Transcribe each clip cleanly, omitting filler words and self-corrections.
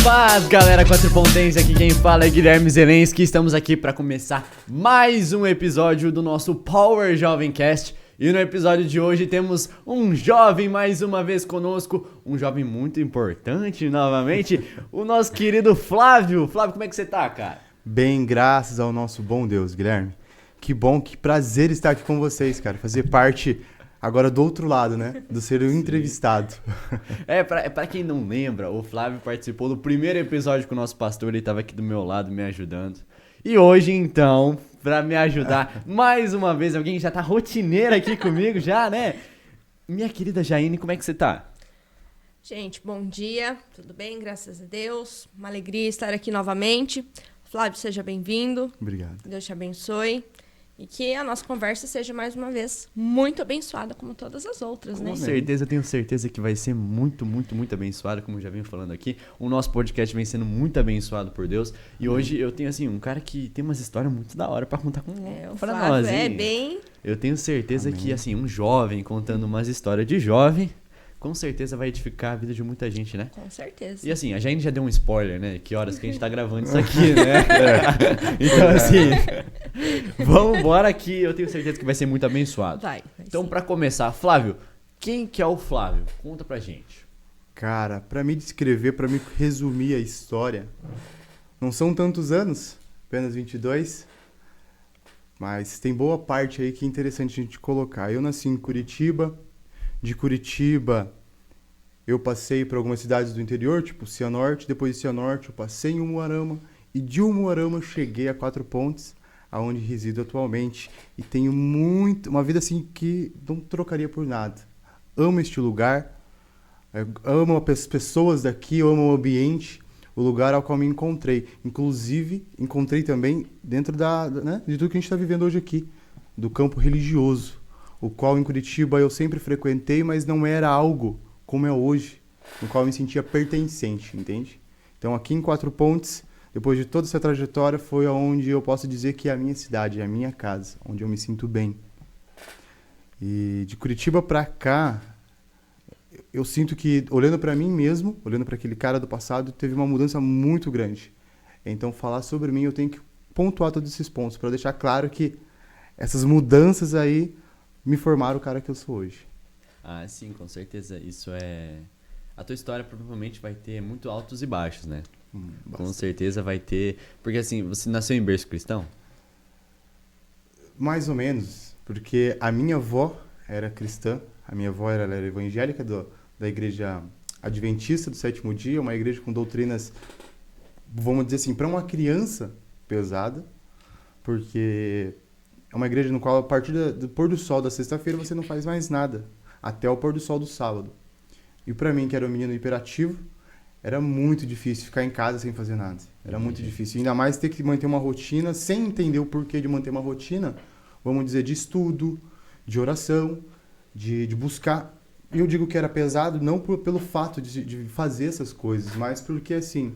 Paz, galera quatropontense, aqui quem fala é Guilherme Zelenski. Estamos aqui para começar mais um episódio do nosso Power Jovem Cast. E no episódio de hoje temos um jovem mais uma vez conosco, um jovem muito importante novamente, o nosso querido Flávio. Flávio, como é que você tá, cara? Bem, graças ao nosso bom Deus, Guilherme. Que bom, que prazer estar aqui com vocês, cara. Fazer parte agora do outro lado, né? Do ser o entrevistado. Pra quem não lembra, o Flávio participou do primeiro episódio com o nosso pastor, ele tava aqui do meu lado me ajudando. E hoje, então, pra me ajudar mais uma vez, alguém já tá rotineiro aqui comigo já, né? Minha querida Jaine, como é que você tá? Gente, bom dia, tudo bem? Graças a Deus. Uma alegria estar aqui novamente. Flávio, seja bem-vindo. Obrigado. Deus te abençoe. E que a nossa conversa seja, mais uma vez, muito abençoada, como todas as outras, né? Com certeza, eu tenho certeza que vai ser muito, muito, muito abençoado, como eu já venho falando aqui. O nosso podcast vem sendo muito abençoado por Deus. E hoje eu tenho, assim, um cara que tem umas histórias muito da hora pra contar O pra Flávio nós, é hein? bem... Eu tenho certeza Amém. que, assim, um jovem contando umas histórias de jovem, com certeza vai edificar a vida de muita gente, né? Com certeza. E assim, a Jaine já deu um spoiler, né? Que horas que a gente tá gravando isso aqui, né? Então, assim, vamos embora aqui. Eu tenho certeza que vai ser muito abençoado. Vai Então, sim. pra começar, Flávio, quem que é o Flávio? Conta pra gente. Cara, pra me descrever, pra me resumir a história, não são tantos anos, apenas 22, mas tem boa parte aí que é interessante a gente colocar. Eu nasci em Curitiba. De Curitiba, eu passei por algumas cidades do interior, tipo Cianorte. Depois de Cianorte, eu passei em Umuarama. E de Umuarama, eu cheguei a Quatro Pontes, aonde resido atualmente. E tenho uma vida assim que não trocaria por nada. Amo este lugar, amo as pessoas daqui, amo o ambiente, o lugar ao qual me encontrei. Inclusive, encontrei também dentro né, de tudo que a gente está vivendo hoje aqui, do campo religioso, o qual em Curitiba eu sempre frequentei, mas não era algo como é hoje, no qual eu me sentia pertencente, entende? Então aqui em Quatro Pontes, depois de toda essa trajetória, foi onde eu posso dizer que é a minha cidade, é a minha casa, onde eu me sinto bem. E de Curitiba pra cá, eu sinto que, olhando pra mim mesmo, olhando pra aquele cara do passado, teve uma mudança muito grande. Então falar sobre mim, eu tenho que pontuar todos esses pontos, para deixar claro que essas mudanças aí me formaram o cara que eu sou hoje. Ah, sim, com certeza. Isso é... A tua história provavelmente vai ter muito altos e baixos, né? Com certeza vai ter... Porque assim, você nasceu em berço cristão? Mais ou menos, porque a minha avó era cristã, a minha avó ela era evangélica da igreja adventista do sétimo dia, uma igreja com doutrinas, vamos dizer assim, para uma criança pesada, porque é uma igreja no qual a partir do pôr do sol da sexta-feira você não faz mais nada, até o pôr do sol do sábado. E para mim, que era um menino hiperativo, era muito difícil ficar em casa sem fazer nada. Era muito difícil. Ainda mais ter que manter uma rotina, sem entender o porquê de manter uma rotina, vamos dizer, de estudo, de oração, de buscar. E eu digo que era pesado não pelo fato de fazer essas coisas, mas porque, assim,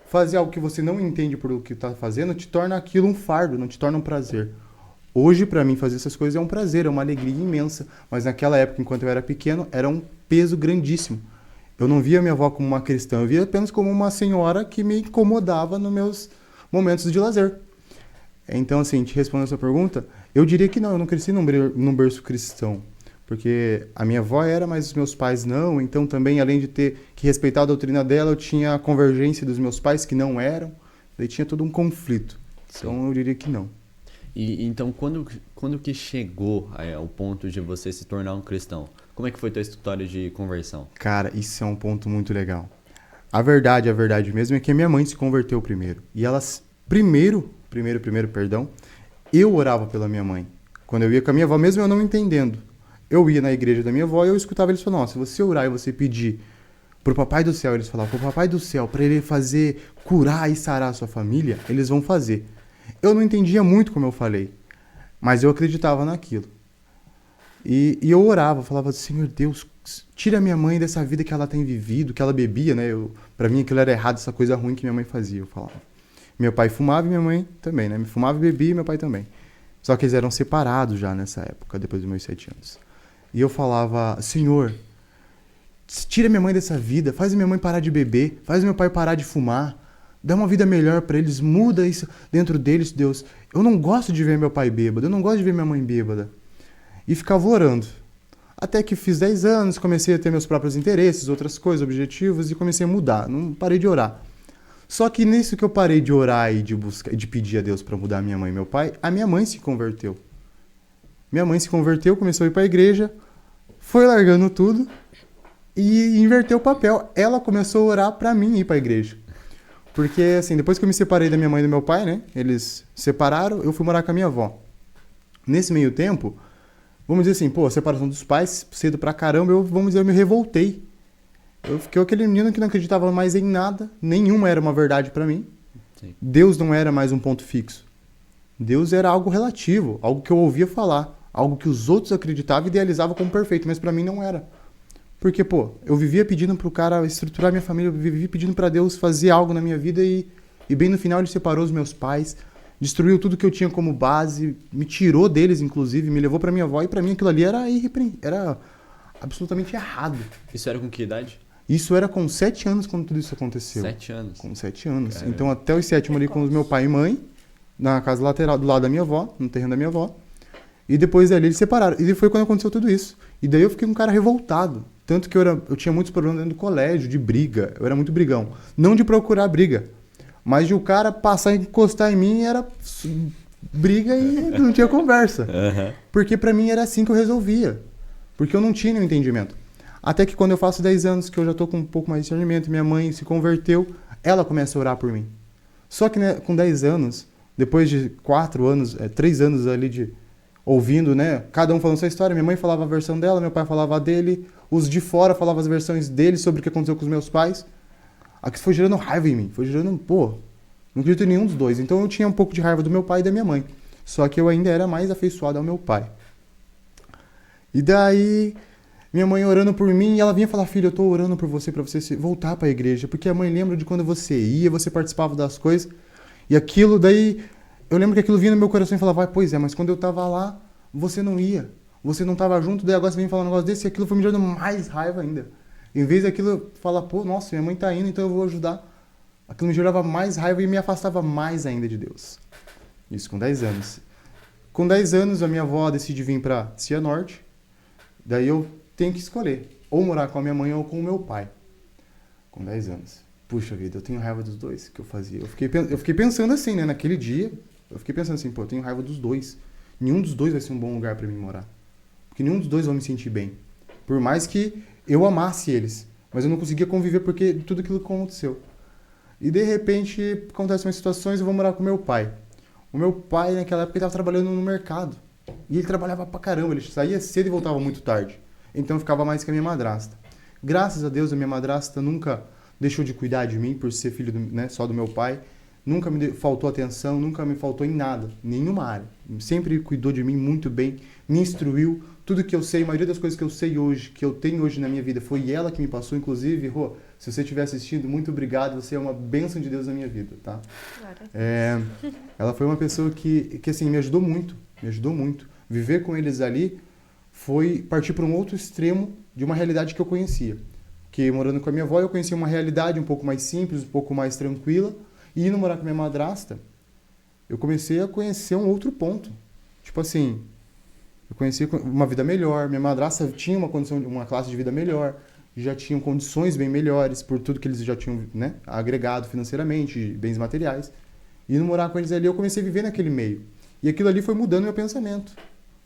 fazer algo que você não entende por o que está fazendo te torna aquilo um fardo, não te torna um prazer. Hoje, para mim, fazer essas coisas é um prazer, é uma alegria imensa. Mas naquela época, enquanto eu era pequeno, era um peso grandíssimo. Eu não via minha avó como uma cristã, eu via apenas como uma senhora que me incomodava nos meus momentos de lazer. Então, assim, te respondendo a sua pergunta, eu diria que não, eu não cresci num berço cristão. Porque a minha avó era, mas os meus pais não. Então, também, além de ter que respeitar a doutrina dela, eu tinha a convergência dos meus pais, que não eram. Daí tinha todo um conflito. Então, eu diria que não. E então, quando que chegou ao ponto de você se tornar um cristão? Como é que foi tua história de conversão? Cara, isso é um ponto muito legal. A verdade mesmo, é que a minha mãe se converteu primeiro. E ela, primeiro, eu orava pela minha mãe. Quando eu ia com a minha avó, mesmo eu não entendendo, eu ia na igreja da minha avó e eu escutava eles falando, se você orar e você pedir pro Papai do Céu, eles falavam, pro Papai do Céu, para ele curar e sarar a sua família, eles vão fazer. Eu não entendia muito como eu falei, mas eu acreditava naquilo. E eu orava, falava, Senhor Deus, tira minha mãe dessa vida que ela tem vivido, que ela bebia, né? Pra mim aquilo era errado, essa coisa ruim que minha mãe fazia, eu falava. Meu pai fumava e minha mãe também, né? Fumava e bebia e meu pai também. Só que eles eram separados já nessa época, depois dos meus 7 anos. E eu falava, Senhor, Tira minha mãe dessa vida, faz minha mãe parar de beber, faz meu pai parar de fumar, dá uma vida melhor pra eles, muda isso dentro deles, Deus. Eu não gosto de ver meu pai bêbado, eu não gosto de ver minha mãe bêbada. E ficava orando. Até que fiz 10 anos, comecei a ter meus próprios interesses, outras coisas, objetivos, e comecei a mudar, não parei de orar. Só que nisso que eu parei de orar e de buscar, de pedir a Deus pra mudar minha mãe e meu pai, a minha mãe se converteu. Minha mãe se converteu, começou a ir pra igreja, foi largando tudo, e inverteu o papel. Ela começou a orar pra mim ir pra igreja. Porque, assim, depois que eu me separei da minha mãe e do meu pai, né? Eles separaram, eu fui morar com a minha avó. Nesse meio tempo, vamos dizer assim, pô, separação dos pais, cedo pra caramba, eu me revoltei. Eu fiquei aquele menino que não acreditava mais em nada, nenhuma era uma verdade pra mim. Sim. Deus não era mais um ponto fixo. Deus era algo relativo, algo que eu ouvia falar, algo que os outros acreditavam e idealizavam como perfeito, mas pra mim não era. Porque, pô, eu vivia pedindo pro cara estruturar minha família, eu vivia pedindo pra Deus fazer algo na minha vida e bem no final ele separou os meus pais, destruiu tudo que eu tinha como base, me tirou deles, inclusive, me levou pra minha avó e pra mim aquilo ali era absolutamente errado. Isso era com que idade? Isso era com 7 anos quando tudo isso aconteceu. 7 anos? Com 7 anos. Caramba. Então até os 7 ali com os meu pai e mãe, na casa lateral, do lado da minha avó, no terreno da minha avó. E depois dali eles separaram. E foi quando aconteceu tudo isso. E daí eu fiquei um cara revoltado. Tanto que eu tinha muitos problemas dentro do colégio, de briga. Eu era muito brigão. Não de procurar briga, mas de o cara passar e encostar em mim era briga e não tinha conversa. Uhum. Porque pra mim era assim que eu resolvia. Porque eu não tinha nenhum entendimento. Até que quando eu faço 10 anos, que eu já tô com um pouco mais de discernimento, minha mãe se converteu, ela começa a orar por mim. Só que, né, com 10 anos, depois de 3 anos ali de ouvindo, né, cada um falando sua história, minha mãe falava a versão dela, meu pai falava a dele, os de fora falavam as versões deles sobre o que aconteceu com os meus pais. Aqui foi gerando raiva em mim, foi gerando, pô, não acredito em nenhum dos dois. Então eu tinha um pouco de raiva do meu pai e da minha mãe. Só que eu ainda era mais afeiçoado ao meu pai. E daí, minha mãe orando por mim, e ela vinha falar, filho, eu tô orando por você, pra você voltar pra igreja, porque a mãe lembra de quando você ia, você participava das coisas, e aquilo daí, eu lembro que aquilo vinha no meu coração e falava, pois é, mas quando eu tava lá, você não ia, você não tava junto, daí agora você vem falar um negócio desse, e aquilo foi me gerando mais raiva ainda. Em vez daquilo, eu falar, pô, nossa, minha mãe tá indo, então eu vou ajudar. Aquilo me gerava mais raiva e me afastava mais ainda de Deus. Isso com 10 anos. Com 10 anos, a minha avó decide vir pra Cianorte, daí eu tenho que escolher, ou morar com a minha mãe ou com o meu pai. Com 10 anos. Puxa vida, eu tenho raiva dos dois, que eu fazia. Eu fiquei pensando assim, né, naquele dia, eu fiquei pensando assim, pô, eu tenho raiva dos dois. Nenhum dos dois vai ser um bom lugar pra mim morar. Porque nenhum dos dois vai me sentir bem. Por mais que eu amasse eles, mas eu não conseguia conviver porque de tudo aquilo que aconteceu. E de repente, acontecem umas situações, eu vou morar com meu pai. O meu pai, naquela época, ele estava trabalhando no mercado. E ele trabalhava pra caramba, ele saía cedo e voltava muito tarde. Então eu ficava mais com a minha madrasta. Graças a Deus, a minha madrasta nunca deixou de cuidar de mim, por ser filho só do meu pai. Nunca me faltou atenção, nunca me faltou em nada, nenhuma área. Sempre cuidou de mim muito bem, me instruiu. Tudo que eu sei, a maioria das coisas que eu sei hoje, que eu tenho hoje na minha vida, foi ela que me passou. Inclusive, Rô, se você estiver assistindo, muito obrigado. Você é uma bênção de Deus na minha vida, tá? Ela foi uma pessoa que assim, me ajudou muito. Me ajudou muito. Viver com eles ali foi partir para um outro extremo de uma realidade que eu conhecia. Que morando com a minha avó, eu conhecia uma realidade um pouco mais simples, um pouco mais tranquila. E indo morar com a minha madrasta, eu comecei a conhecer um outro ponto. Tipo assim, eu conheci uma vida melhor, minha madrasta tinha uma classe de vida melhor, já tinham condições bem melhores por tudo que eles já tinham, né, agregado financeiramente, bens materiais. E indo morar com eles ali, eu comecei a viver naquele meio. E aquilo ali foi mudando meu pensamento,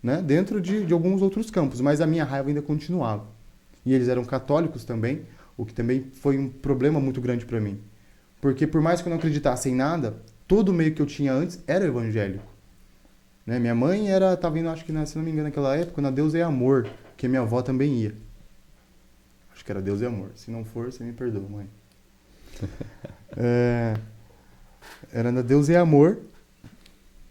né, dentro de alguns outros campos, mas a minha raiva ainda continuava. E eles eram católicos também, o que também foi um problema muito grande para mim. Porque por mais que eu não acreditasse em nada, todo o meio que eu tinha antes era evangélico. Né? Minha mãe estava indo, acho que, se não me engano, naquela época, na Deus é Amor, que minha avó também ia. Acho que era Deus é Amor. Se não for, você me perdoa, mãe. Era na Deus é Amor.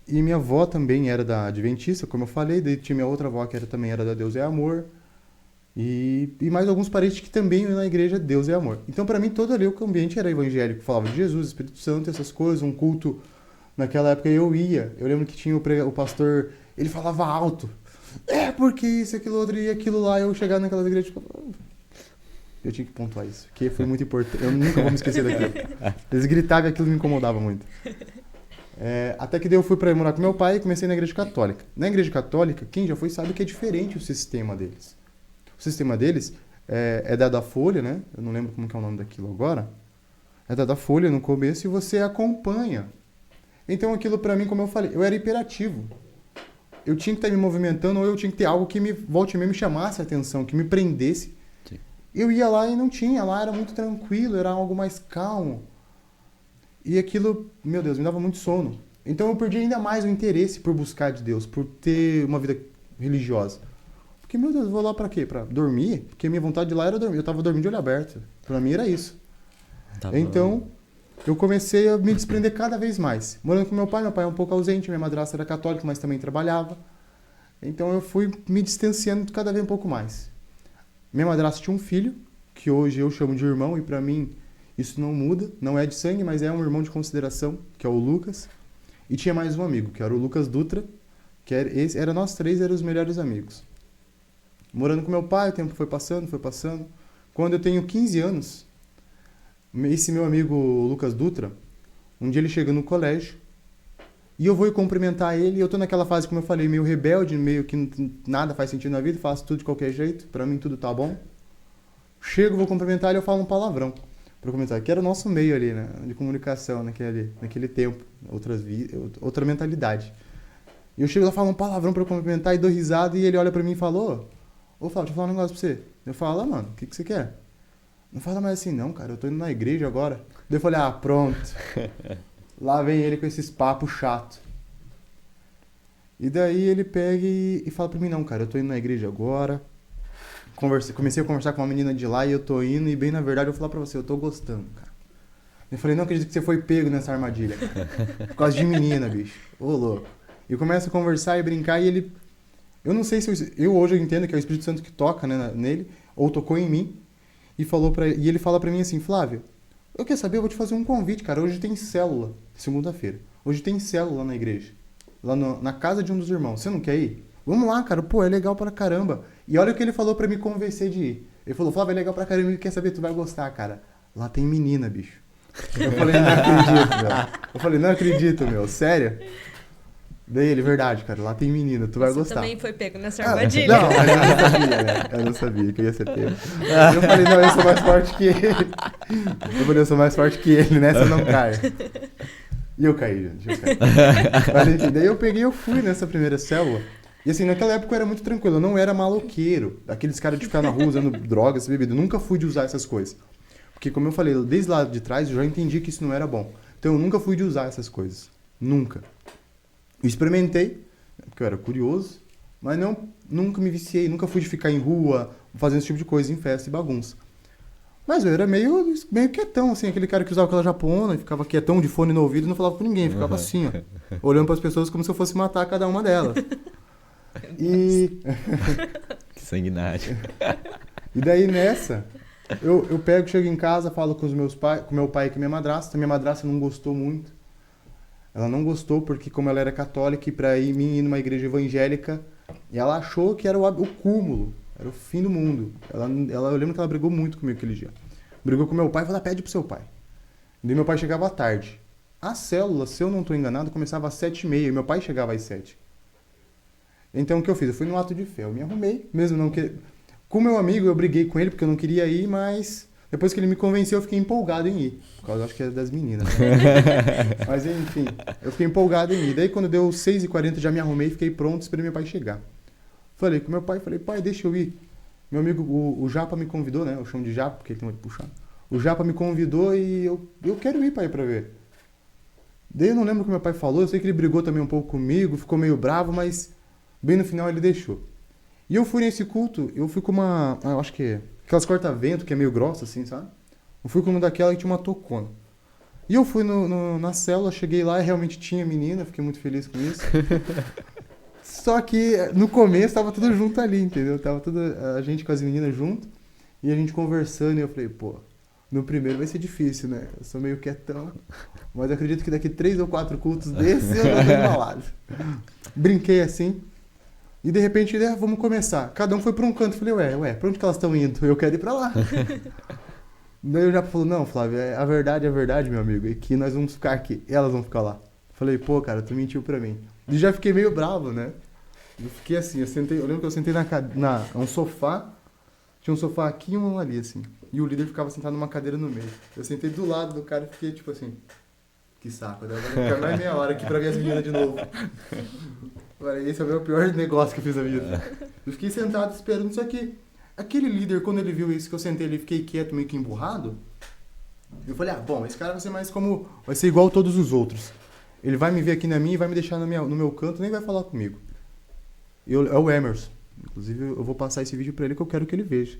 E minha avó também era da Adventista, como eu falei. Daí tinha minha outra avó que também era da Deus é Amor. E mais alguns parentes que também iam na igreja Deus é Amor. Então, para mim, todo ali o ambiente era evangélico. Falava de Jesus, Espírito Santo, essas coisas, um culto. Naquela época eu ia. Eu lembro que tinha o pastor, ele falava alto. Porque isso, aquilo outro e aquilo lá. Eu chegava naquela igreja e ficava... Eu tinha que pontuar isso, porque foi muito importante. Eu nunca vou me esquecer daquilo. Eles gritavam e aquilo me incomodava muito. Até que daí eu fui para morar com meu pai e comecei na igreja católica. Na igreja católica, quem já foi sabe que é diferente o sistema deles. O sistema deles é dado a folha, né? Eu não lembro como que é o nome daquilo agora. É dado a folha no começo e você acompanha. Então aquilo para mim, como eu falei, eu era hiperativo. Eu tinha que estar me movimentando ou eu tinha que ter algo que volte e meia me chamasse a atenção, que me prendesse. Sim. Eu ia lá e não tinha. Lá era muito tranquilo, era algo mais calmo. E aquilo, meu Deus, me dava muito sono. Então eu perdi ainda mais o interesse por buscar de Deus, por ter uma vida religiosa. Porque, meu Deus, eu vou lá pra quê? Pra dormir? Porque a minha vontade de lá era dormir. Eu tava dormindo de olho aberto. Pra mim era isso. Tá então, eu comecei a me desprender cada vez mais. Morando com meu pai é um pouco ausente, minha madrasta era católica, mas também trabalhava. Então eu fui me distanciando cada vez um pouco mais. Minha madrasta tinha um filho, que hoje eu chamo de irmão, e pra mim isso não muda. Não é de sangue, mas é um irmão de consideração, que é o Lucas. E tinha mais um amigo, que era o Lucas Dutra, que era nós três, eram os melhores amigos. Morando com meu pai, o tempo foi passando. Quando eu tenho 15 anos, esse meu amigo Lucas Dutra, um dia ele chega no colégio e eu vou cumprimentar ele. E eu tô naquela fase, como eu falei, meio rebelde, meio que nada faz sentido na vida, faço tudo de qualquer jeito, pra mim tudo tá bom. Chego, vou cumprimentar ele, eu falo um palavrão pra comentar, que era o nosso meio ali, né, de comunicação naquele tempo, outra mentalidade. E eu chego lá, falo um palavrão pra cumprimentar e dou risada e ele olha pra mim e falou: ô Flávio, deixa eu falar um negócio pra você. Eu falo: mano, o que você quer? Não fala mais assim, não, cara, eu tô indo na igreja agora. Daí eu falei: pronto. Lá vem ele com esses papos chato. E daí ele pega e fala pra mim: não, cara, eu tô indo na igreja agora. Comecei a conversar com uma menina de lá e eu tô indo, e bem na verdade eu vou falar pra você, eu tô gostando, cara. Eu falei: não acredito que você foi pego nessa armadilha, cara. Por causa de menina, bicho. Ô, louco. E começa a conversar e brincar e ele... Eu não sei se... Eu hoje eu entendo que é o Espírito Santo que toca, né, nele, ou tocou em mim, e ele fala pra mim assim: Flávio, eu quero saber, eu vou te fazer um convite, cara. Hoje tem célula, segunda-feira. Hoje tem célula na igreja, lá na casa de um dos irmãos. Você não quer ir? Vamos lá, cara. Pô, é legal pra caramba. E olha o que ele falou pra me convencer de ir. Ele falou: Flávio, é legal pra caramba. Ele quer saber, tu vai gostar, cara. Lá tem menina, bicho. Eu falei: não acredito, meu. Sério? Daí ele: verdade, cara. Lá tem menina, tu vai gostar. Você também foi pego nessa armadilha. Não, eu não sabia, né? Eu não sabia que eu ia ser pego. Eu falei: não, eu sou mais forte que ele. Eu falei: eu sou mais forte que ele. Nessa eu não caio. E eu caí, gente. Mas enfim, daí eu peguei e eu fui nessa primeira célula. E assim, naquela época eu era muito tranquilo, eu não era maloqueiro, aqueles caras de ficar na rua usando drogas, bebida, eu nunca fui de usar essas coisas. Porque como eu falei, desde lá de trás eu já entendi que isso não era bom. Então eu nunca fui de usar essas coisas, nunca. Eu experimentei, porque eu era curioso, mas nunca me viciei, nunca fui de ficar em rua, fazendo esse tipo de coisa, em festa e bagunça. Mas eu era meio quietão, assim, aquele cara que usava aquela japona e ficava quietão de fone no ouvido e não falava com ninguém, ficava assim, ó, olhando para as pessoas como se eu fosse matar cada uma delas. E... Que sanguinário. E daí nessa, eu pego, chego em casa, falo com meu pai e com minha madrasta. Minha madrasta não gostou muito. Ela não gostou porque, como ela era católica, e pra ir numa igreja evangélica, e ela achou que era o cúmulo, era o fim do mundo. Eu lembro que ela brigou muito comigo aquele dia. Brigou com meu pai e falou: pede pro seu pai. E daí meu pai chegava à tarde. A célula, se eu não tô enganado, começava às 7h30 e meu pai chegava às 7h. Então o que eu fiz? Eu fui no ato de fé, eu me arrumei, mesmo não que... Com meu amigo eu briguei com ele porque eu não queria ir, mas depois que ele me convenceu eu fiquei empolgado em ir. Por causa, acho que é das meninas, né? Mas enfim, eu fiquei empolgado em ir. Daí quando deu 6h40 já me arrumei, fiquei pronto, esperei meu pai chegar. Falei com meu pai, pai, deixa eu ir. Meu amigo, o Japa me convidou, né? Eu chamo de Japa porque ele tem um olho puxado. O Japa me convidou e eu quero ir, pai, pra ver. Daí eu não lembro o que meu pai falou, eu sei que ele brigou também um pouco comigo, ficou meio bravo, mas... Bem no final ele deixou. E eu fui nesse culto, eu fui com uma... eu acho que é aquelas corta-vento que é meio grossa assim, sabe? Eu fui com uma daquela que tinha uma tocona. E eu fui na célula, cheguei lá e realmente tinha menina, fiquei muito feliz com isso. Só que no começo tava tudo junto ali, entendeu? Tava toda a gente com as meninas junto e a gente conversando e eu falei: pô, no primeiro vai ser difícil, né? Eu sou meio quietão, mas eu acredito que daqui 3 ou 4 cultos desses eu tô embalado. Brinquei assim. E de repente, vamos começar. Cada um foi pra um canto. Falei, ué, pra onde que elas estão indo? Eu quero ir pra lá. Daí eu já falou, não, Flávio, a verdade, meu amigo, é que nós vamos ficar aqui, elas vão ficar lá. Falei, pô, cara, tu mentiu pra mim. E já fiquei meio bravo, né? Eu fiquei assim, eu lembro que eu sentei um sofá, tinha um sofá aqui e um ali, assim. E o líder ficava sentado numa cadeira no meio. Eu sentei do lado do cara e fiquei tipo assim, que saco, agora vai ficar mais meia hora aqui pra ver as meninas de novo. Falei, esse é o meu pior negócio que eu fiz na vida. Eu fiquei sentado esperando, só que aquele líder, quando ele viu isso que eu sentei ali, fiquei quieto, meio que emburrado. Eu falei, bom, esse cara vai ser vai ser igual a todos os outros. Ele vai me ver aqui na minha e vai me deixar no meu canto, nem vai falar comigo. É o Emerson. Inclusive, eu vou passar esse vídeo pra ele que eu quero que ele veja.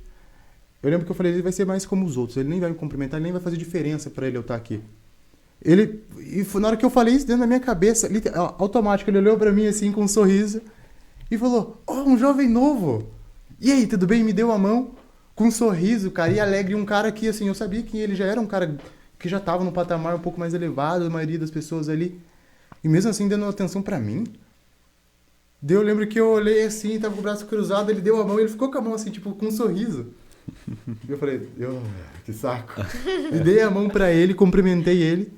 Eu lembro que eu falei, ele vai ser mais como os outros, ele nem vai me cumprimentar, ele nem vai fazer diferença pra ele eu estar aqui. Na hora que eu falei isso dentro da minha cabeça, automático, ele olhou pra mim assim com um sorriso e falou, um jovem novo. E aí, tudo bem? Me deu a mão com um sorriso, cara, e alegre. Um cara que, assim, eu sabia que ele já era um cara que já tava num patamar um pouco mais elevado, a maioria das pessoas ali. E mesmo assim, dando atenção pra mim. Daí eu lembro que eu olhei assim, tava com o braço cruzado, ele deu a mão e ele ficou com a mão assim, tipo, com um sorriso. E eu falei, que saco. E dei a mão pra ele, cumprimentei ele.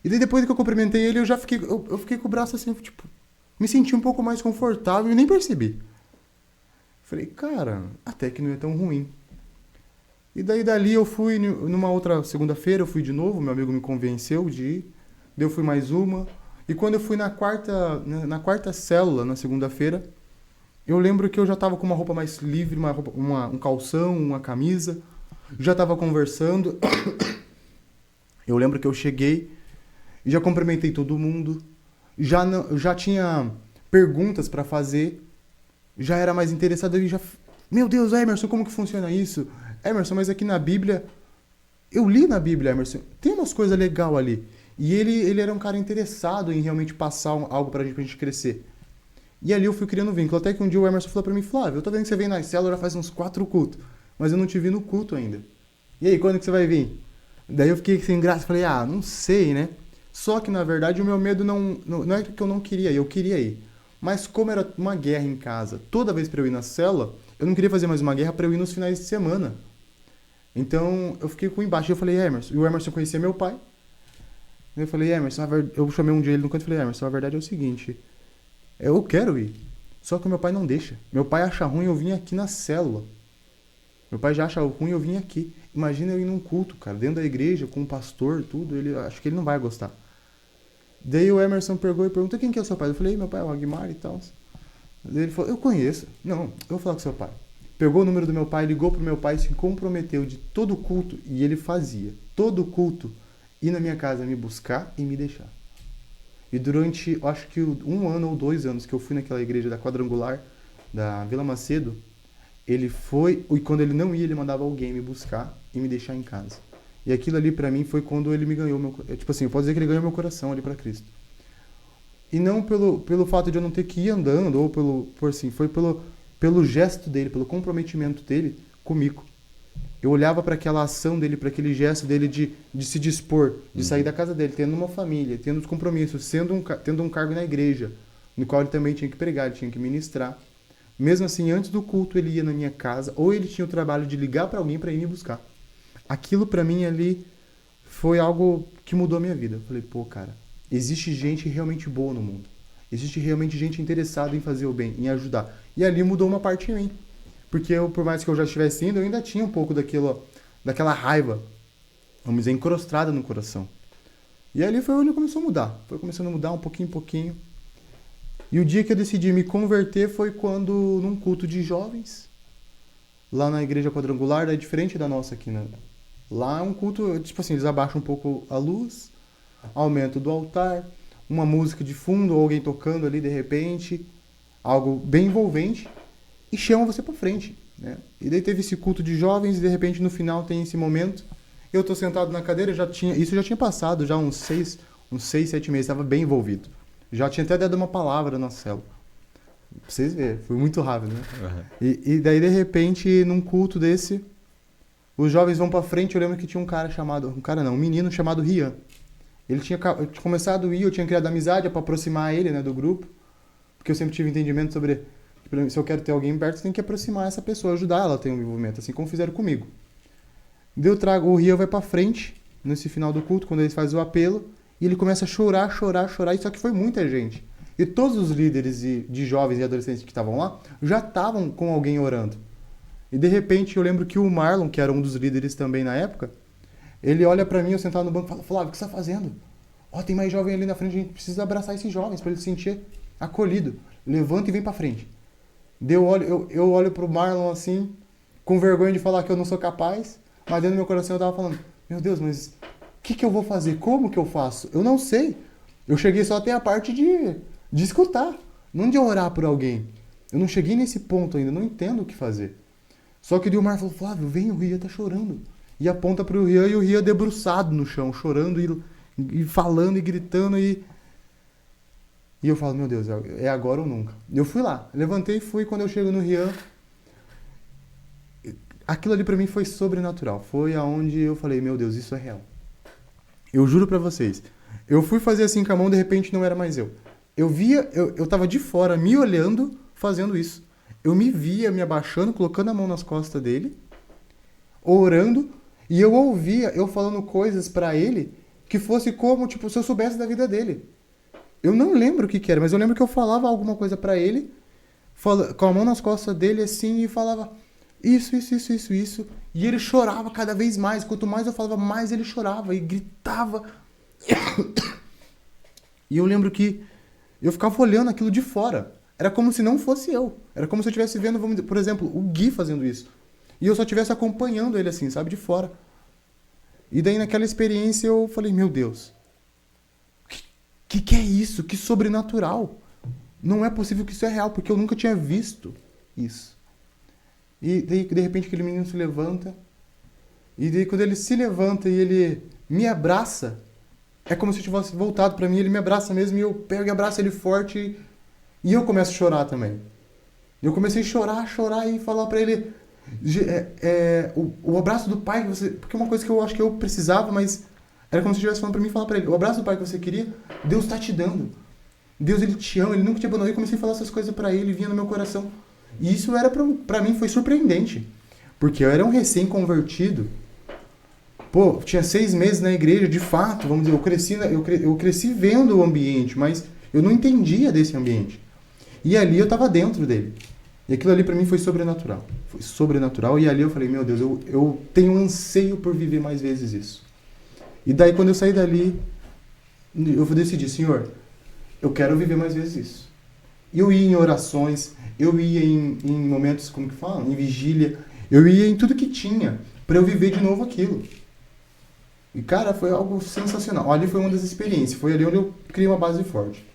E daí depois que eu cumprimentei ele, eu fiquei com o braço assim, tipo, me senti um pouco mais confortável e nem percebi. Falei, cara, até que não é tão ruim. E daí dali eu fui, numa outra segunda-feira, eu fui de novo, meu amigo me convenceu de ir. Daí eu fui mais uma. E quando eu fui na quarta célula, na segunda-feira, eu lembro que eu já tava com uma roupa mais livre, um calção, uma camisa. Já tava conversando. Eu lembro que eu cheguei, já cumprimentei todo mundo. Já tinha perguntas para fazer. Já era mais interessado e já... Meu Deus, Emerson, como que funciona isso? Emerson, mas aqui na Bíblia... Eu li na Bíblia, Emerson. Tem umas coisas legais ali. E ele era um cara interessado em realmente passar algo pra gente crescer. E ali eu fui criando vínculo. Até que um dia o Emerson falou pra mim, Flávio, eu tô vendo que você vem na célula já faz uns 4 cultos. Mas eu não te vi no culto ainda. E aí, quando que você vai vir? Daí eu fiquei sem graça. Falei, não sei, né? Só que, na verdade, o meu medo não é que eu não queria ir. Eu queria ir. Mas como era uma guerra em casa, toda vez pra eu ir na célula, eu não queria fazer mais uma guerra pra eu ir nos finais de semana. Então, eu fiquei com embaixo. Eu falei, Emerson. E o Emerson conhecia meu pai. Eu falei, Emerson, eu chamei um dia ele no canto e falei, Emerson, a verdade é o seguinte, eu quero ir, só que o meu pai não deixa. Meu pai acha ruim eu vim aqui na célula. Meu pai já acha ruim eu vim aqui. Imagina eu ir num culto, cara, dentro da igreja, com um pastor, tudo, acho que ele não vai gostar. Daí o Emerson pegou e perguntou, quem que é o seu pai? Eu falei, meu pai é o Agmar e tal. Daí ele falou, eu conheço. Não, eu vou falar com seu pai. Pegou o número do meu pai, ligou pro meu pai, se comprometeu de todo culto, e ele fazia, todo culto, ir na minha casa me buscar e me deixar. E durante, acho que 1 ano ou 2 anos que eu fui naquela igreja da Quadrangular, da Vila Macedo, ele foi, e quando ele não ia, ele mandava alguém me buscar e me deixar em casa. E aquilo ali pra mim foi quando ele me ganhou, tipo assim, eu posso dizer que ele ganhou meu coração ali pra Cristo. E não pelo fato de eu não ter que ir andando, ou foi pelo gesto dele, pelo comprometimento dele comigo. Eu olhava para aquela ação dele, para aquele gesto dele de se dispor, de sair da casa dele, tendo uma família, tendo os compromissos, tendo um cargo na igreja, no qual ele também tinha que pregar, ele tinha que ministrar. Mesmo assim, antes do culto, ele ia na minha casa, ou ele tinha o trabalho de ligar para alguém para ir me buscar. Aquilo para mim ali foi algo que mudou a minha vida. Eu falei, pô, cara, existe gente realmente boa no mundo. Existe realmente gente interessada em fazer o bem, em ajudar. E ali mudou uma parte em mim. Porque eu, por mais que eu já estivesse indo, eu ainda tinha um pouco daquela raiva, vamos dizer, encrostada no coração. E ali foi onde começou a mudar. Foi começando a mudar um pouquinho em pouquinho. E o dia que eu decidi me converter foi quando, num culto de jovens, lá na igreja quadrangular, é diferente da nossa aqui, né? Lá é um culto, tipo assim, eles abaixam um pouco a luz, aumento do altar, uma música de fundo, ou alguém tocando ali de repente, algo bem envolvente, e chamam você pra frente, né? E daí teve esse culto de jovens, e de repente no final tem esse momento, eu tô sentado na cadeira, isso já tinha passado, já uns 6, 7 meses, estava bem envolvido. Já tinha até dado uma palavra na célula. Pra vocês verem, foi muito rápido, né? Uhum. E daí, de repente, num culto desse, os jovens vão pra frente, eu lembro que tinha um menino chamado Rian. Ele tinha começado a ir, eu tinha criado amizade pra aproximar ele, né, do grupo. porque eu sempre tive entendimento sobre, se eu quero ter alguém perto, você tem que aproximar essa pessoa, ajudar ela a ter um envolvimento, assim como fizeram comigo. O Ria vai pra frente, nesse final do culto, quando eles fazem o apelo, e ele começa a chorar, e só que foi muita gente. E todos os líderes de jovens e adolescentes que estavam lá, já estavam com alguém orando. E de repente eu lembro que o Marlon, que era um dos líderes também na época, ele olha pra mim, eu sentado no banco, e fala: Flávio, o que você tá fazendo? Ó, tem mais jovem ali na frente, a gente precisa abraçar esses jovens para ele se sentir acolhido. Levanta e vem pra frente. Eu olho pro Marlon assim, com vergonha de falar que eu não sou capaz, mas dentro do meu coração eu tava falando: meu Deus, mas o que eu vou fazer? Como que eu faço? Eu não sei. Eu cheguei só até a parte de escutar, não de orar por alguém. Eu não cheguei nesse ponto ainda, não entendo o que fazer. Só que o Mar falou: Flávio, vem, o Ria tá chorando. E aponta pro Ria, e o Ria debruçado no chão, chorando e falando e gritando. E eu falo: meu Deus, é agora ou nunca. Eu fui lá, levantei e fui. Quando eu chego no Ria, aquilo ali pra mim foi sobrenatural. Foi aonde eu falei: meu Deus, isso é real. Eu juro pra vocês. Eu fui fazer assim com a mão, de repente não era mais eu. Eu tava de fora, me olhando, fazendo isso. Eu me via me abaixando, colocando a mão nas costas dele, orando, e eu ouvia eu falando coisas pra ele que fosse como, tipo, se eu soubesse da vida dele. Eu não lembro o que era, mas eu lembro que eu falava alguma coisa pra ele, com a mão nas costas dele assim, e falava isso. E ele chorava cada vez mais. Quanto mais eu falava, mais ele chorava e gritava. E eu lembro que eu ficava olhando aquilo de fora. Era como se não fosse eu. Era como se eu estivesse vendo, vamos dizer, por exemplo, o Gui fazendo isso. E eu só estivesse acompanhando ele assim, sabe, de fora. E daí naquela experiência eu falei: meu Deus, que é isso? Que sobrenatural. Não é possível que isso é real, porque eu nunca tinha visto isso. E daí, de repente, aquele menino se levanta. E daí, quando ele se levanta e ele me abraça, é como se eu tivesse voltado pra mim. Ele me abraça mesmo e eu pego e abraço ele forte. E eu começo a chorar também. Eu comecei a chorar e falar pra ele... o abraço do pai que você... Porque é uma coisa que eu acho que eu precisava, mas... Era como se eu estivesse falando pra mim e falar pra ele: o abraço do pai que você queria, Deus tá te dando. Deus, ele te ama, ele nunca te abandonou. E comecei a falar essas coisas pra ele, vinha no meu coração. E isso era pra mim foi surpreendente. Porque eu era um recém-convertido. Pô, tinha 6 meses na igreja, de fato, vamos dizer, eu cresci vendo o ambiente, mas eu não entendia desse ambiente. E ali eu tava dentro dele. E aquilo ali pra mim foi sobrenatural. Foi sobrenatural. E ali eu falei: meu Deus, eu tenho um anseio por viver mais vezes isso. E daí quando eu saí dali, eu decidi: Senhor, eu quero viver mais vezes isso. Eu ia em orações, eu ia em momentos, como que fala? Em vigília. Eu ia em tudo que tinha pra eu viver de novo aquilo. E cara, foi algo sensacional. Ali foi uma das experiências. Foi ali onde eu criei uma base forte.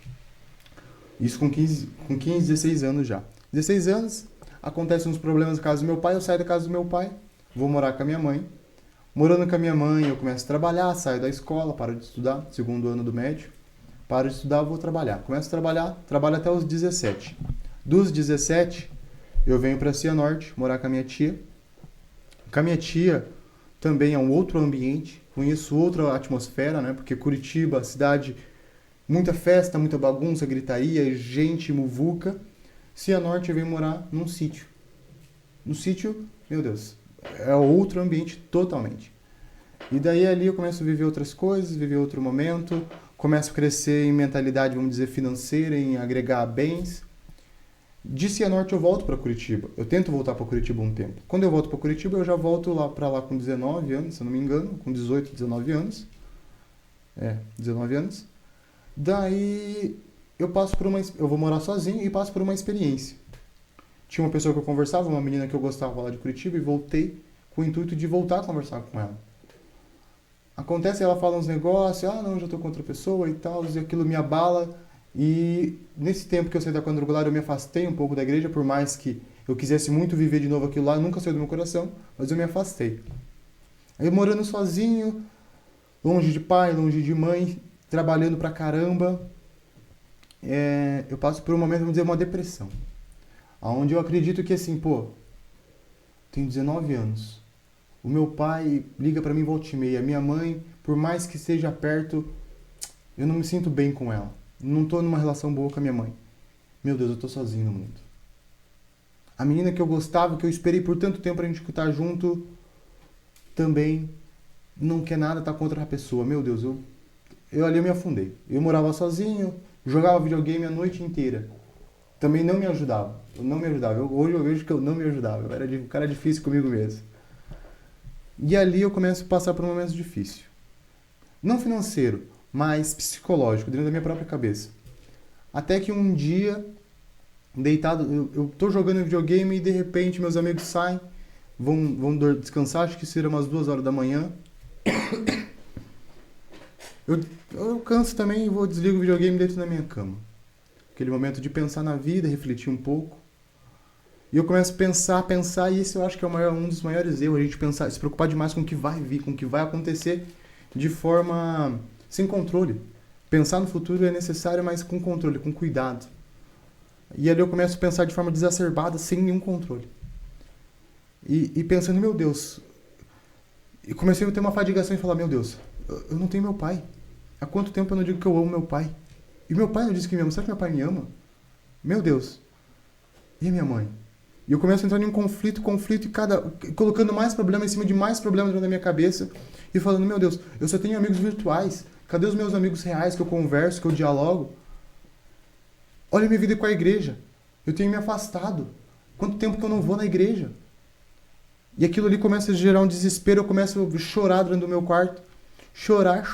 Isso com 15, 16 anos já. 16 anos, acontecem uns problemas na casa do meu pai, eu saio da casa do meu pai, vou morar com a minha mãe. Morando com a minha mãe, eu começo a trabalhar, saio da escola, paro de estudar, segundo ano do médio. Paro de estudar, vou trabalhar. Começo a trabalhar, trabalho até os 17. Dos 17, eu venho para Cianorte, morar com a minha tia. Com a minha tia também é um outro ambiente, conheço outra atmosfera, né? Porque Curitiba, cidade... Muita festa, muita bagunça, gritaria, gente, muvuca. Cianorte eu venho morar num sítio. No sítio, meu Deus, é outro ambiente totalmente. E daí ali eu começo a viver outras coisas, viver outro momento, começo a crescer em mentalidade, vamos dizer, financeira, em agregar bens. De Cianorte eu volto para Curitiba. Eu tento voltar para Curitiba um tempo. Quando eu volto para Curitiba, eu já volto para lá com 19 anos, se eu não me engano, com 18, 19 anos. 19 anos. Daí eu vou morar sozinho e passo por uma experiência. Tinha uma pessoa que eu conversava, uma menina que eu gostava lá de Curitiba, e voltei com o intuito de voltar a conversar com ela. Acontece, ela fala uns negócios, não, já tô com outra pessoa e tal, e aquilo me abala. E nesse tempo que eu saí da quadrangular, eu me afastei um pouco da igreja, por mais que eu quisesse muito viver de novo aquilo lá, nunca saiu do meu coração, mas eu me afastei. Aí morando sozinho, longe de pai, longe de mãe, trabalhando pra caramba, eu passo por um momento, vamos dizer, uma depressão. Onde eu acredito que assim, tenho 19 anos. O meu pai liga pra mim volta e meia. A minha mãe, por mais que esteja perto, eu não me sinto bem com ela. Não tô numa relação boa com a minha mãe. meu Deus, eu tô sozinho no mundo. A menina que eu gostava, que eu esperei por tanto tempo pra gente estar junto, também não quer nada, tá com outra pessoa. Meu Deus, eu ali eu me afundei. Eu morava sozinho, jogava videogame a noite inteira. Também não me ajudava. Eu não me ajudava. Hoje eu vejo que eu não me ajudava. Eu era um cara difícil comigo mesmo. E ali eu começo a passar por um momento difícil. Não financeiro, mas psicológico, dentro da minha própria cabeça. Até que um dia, deitado, eu tô jogando videogame e de repente meus amigos saem, vão descansar, acho que será umas 2 horas da manhã. Eu canso também e desligo o videogame dentro da minha cama. Aquele momento de pensar na vida, refletir um pouco. E eu começo a pensar, e esse eu acho que é um dos maiores erros, a gente pensar, se preocupar demais com o que vai vir, com o que vai acontecer, de forma sem controle. Pensar no futuro é necessário, mas com controle, com cuidado. E ali eu começo a pensar de forma desacerbada, sem nenhum controle. E pensando, meu Deus, e comecei a ter uma fadigação e falar, meu Deus, eu não tenho meu pai. Há quanto tempo eu não digo que eu amo meu pai? E meu pai não disse que me ama. Será que meu pai me ama? Meu Deus. E a minha mãe? E eu começo a entrar em um conflito, e colocando mais problema em cima de mais problemas dentro da minha cabeça. E falando, meu Deus, eu só tenho amigos virtuais. Cadê os meus amigos reais que eu converso, que eu dialogo? Olha a minha vida com a igreja. Eu tenho me afastado. Quanto tempo que eu não vou na igreja? E aquilo ali começa a gerar um desespero. Eu começo a chorar dentro do meu quarto. Chorar.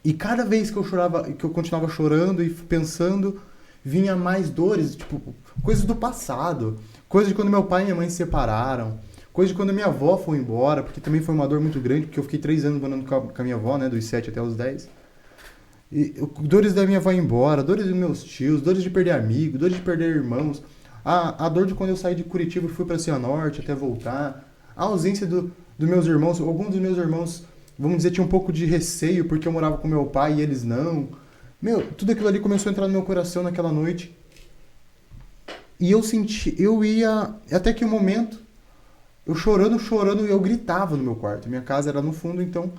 E cada vez que eu chorava, que eu continuava chorando e pensando, vinha mais dores, tipo, coisas do passado, coisas de quando meu pai e minha mãe se separaram, coisas de quando minha avó foi embora, porque também foi uma dor muito grande, porque eu fiquei 3 anos morando com a minha avó, né, dos 7 até os 10. E dores da minha avó ir embora, dores dos meus tios, dores de perder amigo, dores de perder irmãos, a dor de quando eu saí de Curitiba e fui para Cianorte até voltar, a ausência dos meus irmãos, alguns dos meus irmãos, vamos dizer, tinha um pouco de receio porque eu morava com meu pai e eles não. Meu, tudo aquilo ali começou a entrar no meu coração naquela noite. E eu ia, até que um momento, eu chorando, eu gritava no meu quarto. Minha casa era no fundo, então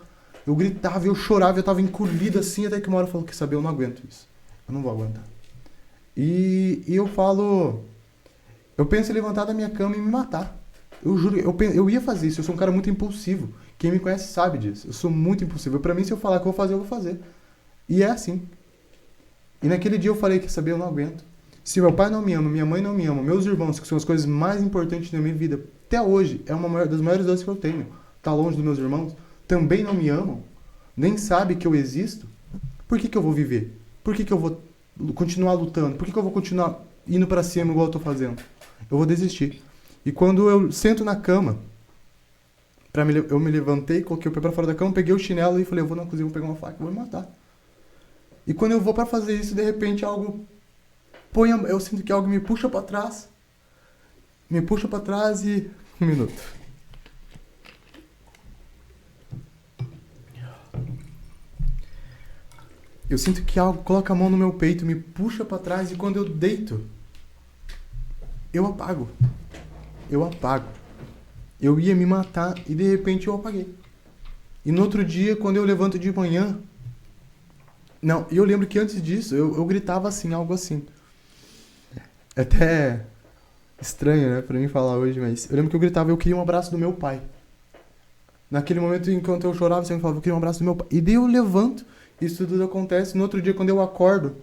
eu gritava, eu chorava, eu tava encolhido assim, até que uma hora eu falei, quer saber, eu não aguento isso. Eu não vou aguentar. E eu penso em levantar da minha cama e me matar. Eu juro, eu ia fazer isso, eu sou um cara muito impulsivo. Quem me conhece sabe disso. Eu sou muito impulsivo. Pra mim, se eu falar que eu vou fazer, eu vou fazer. E é assim. E naquele dia eu falei, quer saber, eu não aguento. Se meu pai não me ama, minha mãe não me ama, meus irmãos, que são as coisas mais importantes da minha vida, até hoje, é uma das maiores dores que eu tenho. Tá longe dos meus irmãos, também não me amam, nem sabem que eu existo. Por que eu vou viver? Por que eu vou continuar lutando? Por que eu vou continuar indo pra cima igual eu tô fazendo? Eu vou desistir. E quando eu sento na cama, eu me levantei, coloquei o pé pra fora da cama, peguei o chinelo e falei, eu vou na cozinha, vou pegar uma faca, vou me matar. E quando eu vou pra fazer isso, de repente eu sinto que algo me puxa pra trás. Me puxa pra trás e... Um minuto. Eu sinto que algo coloca a mão no meu peito, me puxa pra trás e quando eu deito, eu apago. Eu ia me matar e de repente eu apaguei. E no outro dia, quando eu levanto de manhã... Não, eu lembro que antes disso, eu gritava assim, algo assim. É até estranho, né, pra mim falar hoje, mas... Eu lembro que eu gritava, eu queria um abraço do meu pai. Naquele momento, enquanto eu chorava, eu sempre falava, eu queria um abraço do meu pai. E daí eu levanto, isso tudo acontece. No outro dia, quando eu acordo,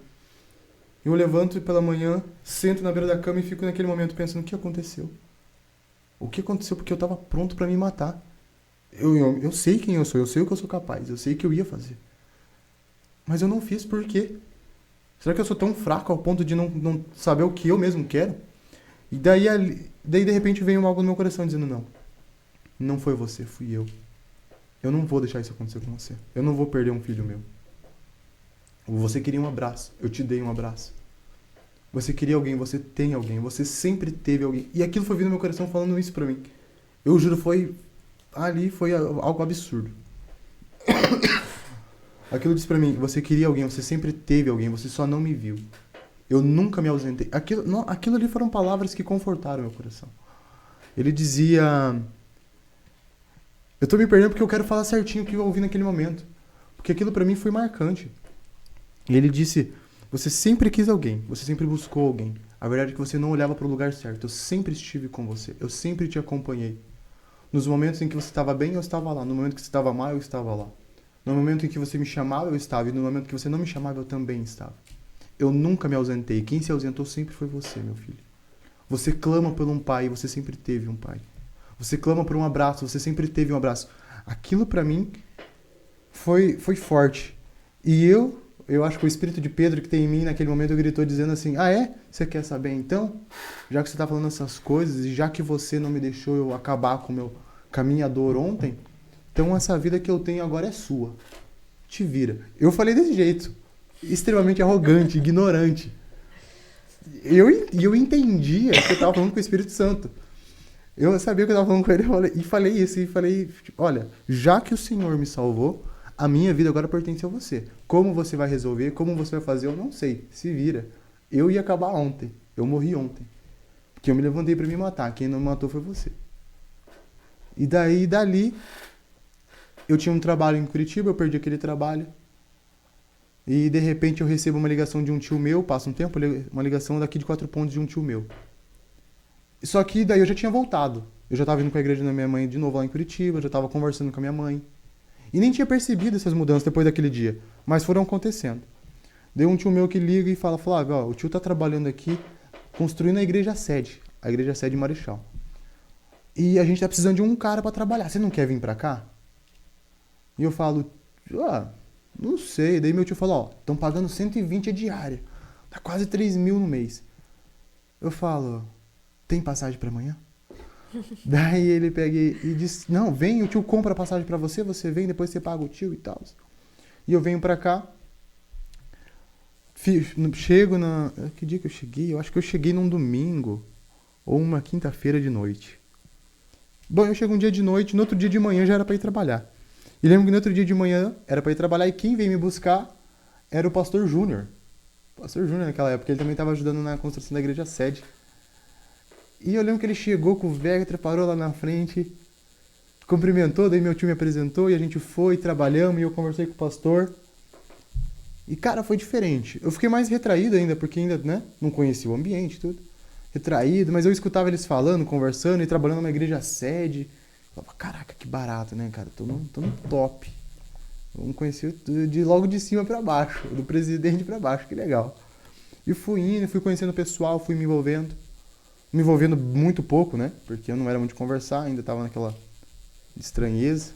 eu levanto pela manhã, sento na beira da cama e fico naquele momento pensando, o que aconteceu? O que aconteceu? Porque eu tava pronto pra me matar. Eu sei quem eu sou, eu sei o que eu sou capaz, eu sei o que eu ia fazer. Mas eu não fiz por quê? Será que eu sou tão fraco ao ponto de não saber o que eu mesmo quero? E daí de repente veio algo no meu coração dizendo, não foi você, fui eu. Eu não vou deixar isso acontecer com você. Eu não vou perder um filho meu. Você queria um abraço, eu te dei um abraço. Você queria alguém, você tem alguém, você sempre teve alguém. E aquilo foi vindo no meu coração falando isso pra mim. Eu juro, foi algo absurdo. Aquilo disse pra mim, você queria alguém, você sempre teve alguém, você só não me viu. Eu nunca me ausentei. Aquilo ali foram palavras que confortaram meu coração. Ele dizia, eu tô me perdendo porque eu quero falar certinho o que eu ouvi naquele momento. Porque aquilo pra mim foi marcante. E ele disse, Você sempre quis alguém, você sempre buscou alguém. A verdade é que você não olhava para o lugar certo. Eu sempre estive com você, eu sempre te acompanhei. Nos momentos em que você estava bem, eu estava lá. No momento que você estava mal, eu estava lá. No momento em que você me chamava, eu estava. E no momento que você não me chamava, eu também estava. Eu nunca me ausentei. Quem se ausentou sempre foi você, meu filho. Você clama por um pai, você sempre teve um pai. Você clama por um abraço, você sempre teve um abraço. Aquilo pra mim foi forte. E eu acho que o espírito de Pedro que tem em mim naquele momento gritou dizendo assim: ah é? Você quer saber então? Já que você tá falando essas coisas e já que você não me deixou eu acabar com a minha dor ontem, então essa vida que eu tenho agora é sua. Te vira. Eu falei desse jeito. Extremamente arrogante, ignorante. Eu entendia que eu estava falando com o Espírito Santo. Eu sabia que eu estava falando com ele e falei isso. E falei, olha, já que o Senhor me salvou, a minha vida agora pertence a você. Como você vai resolver, como você vai fazer, eu não sei. Se vira. Eu ia acabar ontem. Eu morri ontem. Porque eu me levantei para me matar. Quem não me matou foi você. E dali, eu tinha um trabalho em Curitiba, eu perdi aquele trabalho. E, de repente, eu recebo uma ligação de um tio meu, passa um tempo, uma ligação daqui de 4 Pontos de um tio meu. Só que daí eu já tinha voltado. Eu já estava indo com a igreja da minha mãe de novo lá em Curitiba, já estava conversando com a minha mãe. E nem tinha percebido essas mudanças depois daquele dia, mas foram acontecendo. Daí um tio meu que liga e fala: Flávio, ó, o tio tá trabalhando aqui, construindo a igreja sede Marechal. E a gente tá precisando de um cara para trabalhar, você não quer vir para cá? E eu falo: não sei. Daí meu tio falou: ó, estão pagando 120 a diária. Dá quase 3 mil no mês. Eu falo: tem passagem para amanhã? Daí ele pega e diz: não, vem, o tio compra a passagem para você, você vem, depois você paga o tio e tal. E eu venho para cá. Chego na... Que dia que eu cheguei? Eu acho que eu cheguei num domingo ou uma quinta-feira de noite. Bom, eu chego um dia de noite, no outro dia de manhã já era para ir trabalhar. E lembro que no outro dia de manhã era para ir trabalhar e quem veio me buscar era o pastor Júnior. O pastor Júnior naquela época, ele também estava ajudando na construção da igreja sede. E eu lembro que ele chegou com o Vectra, parou lá na frente, cumprimentou, daí meu tio me apresentou e a gente foi, trabalhamos e eu conversei com o pastor. E, cara, foi diferente. Eu fiquei mais retraído ainda, porque ainda, né, não conhecia o ambiente e tudo. Retraído, mas eu escutava eles falando, conversando e trabalhando numa igreja sede. Eu falava: caraca, que barato, né, cara? Tô no top. Vamos conhecer logo de cima pra baixo, do presidente pra baixo, que legal. E fui indo, fui conhecendo o pessoal, fui me envolvendo. Me envolvendo muito pouco, né? Porque eu não era muito de conversar, ainda tava naquela estranheza.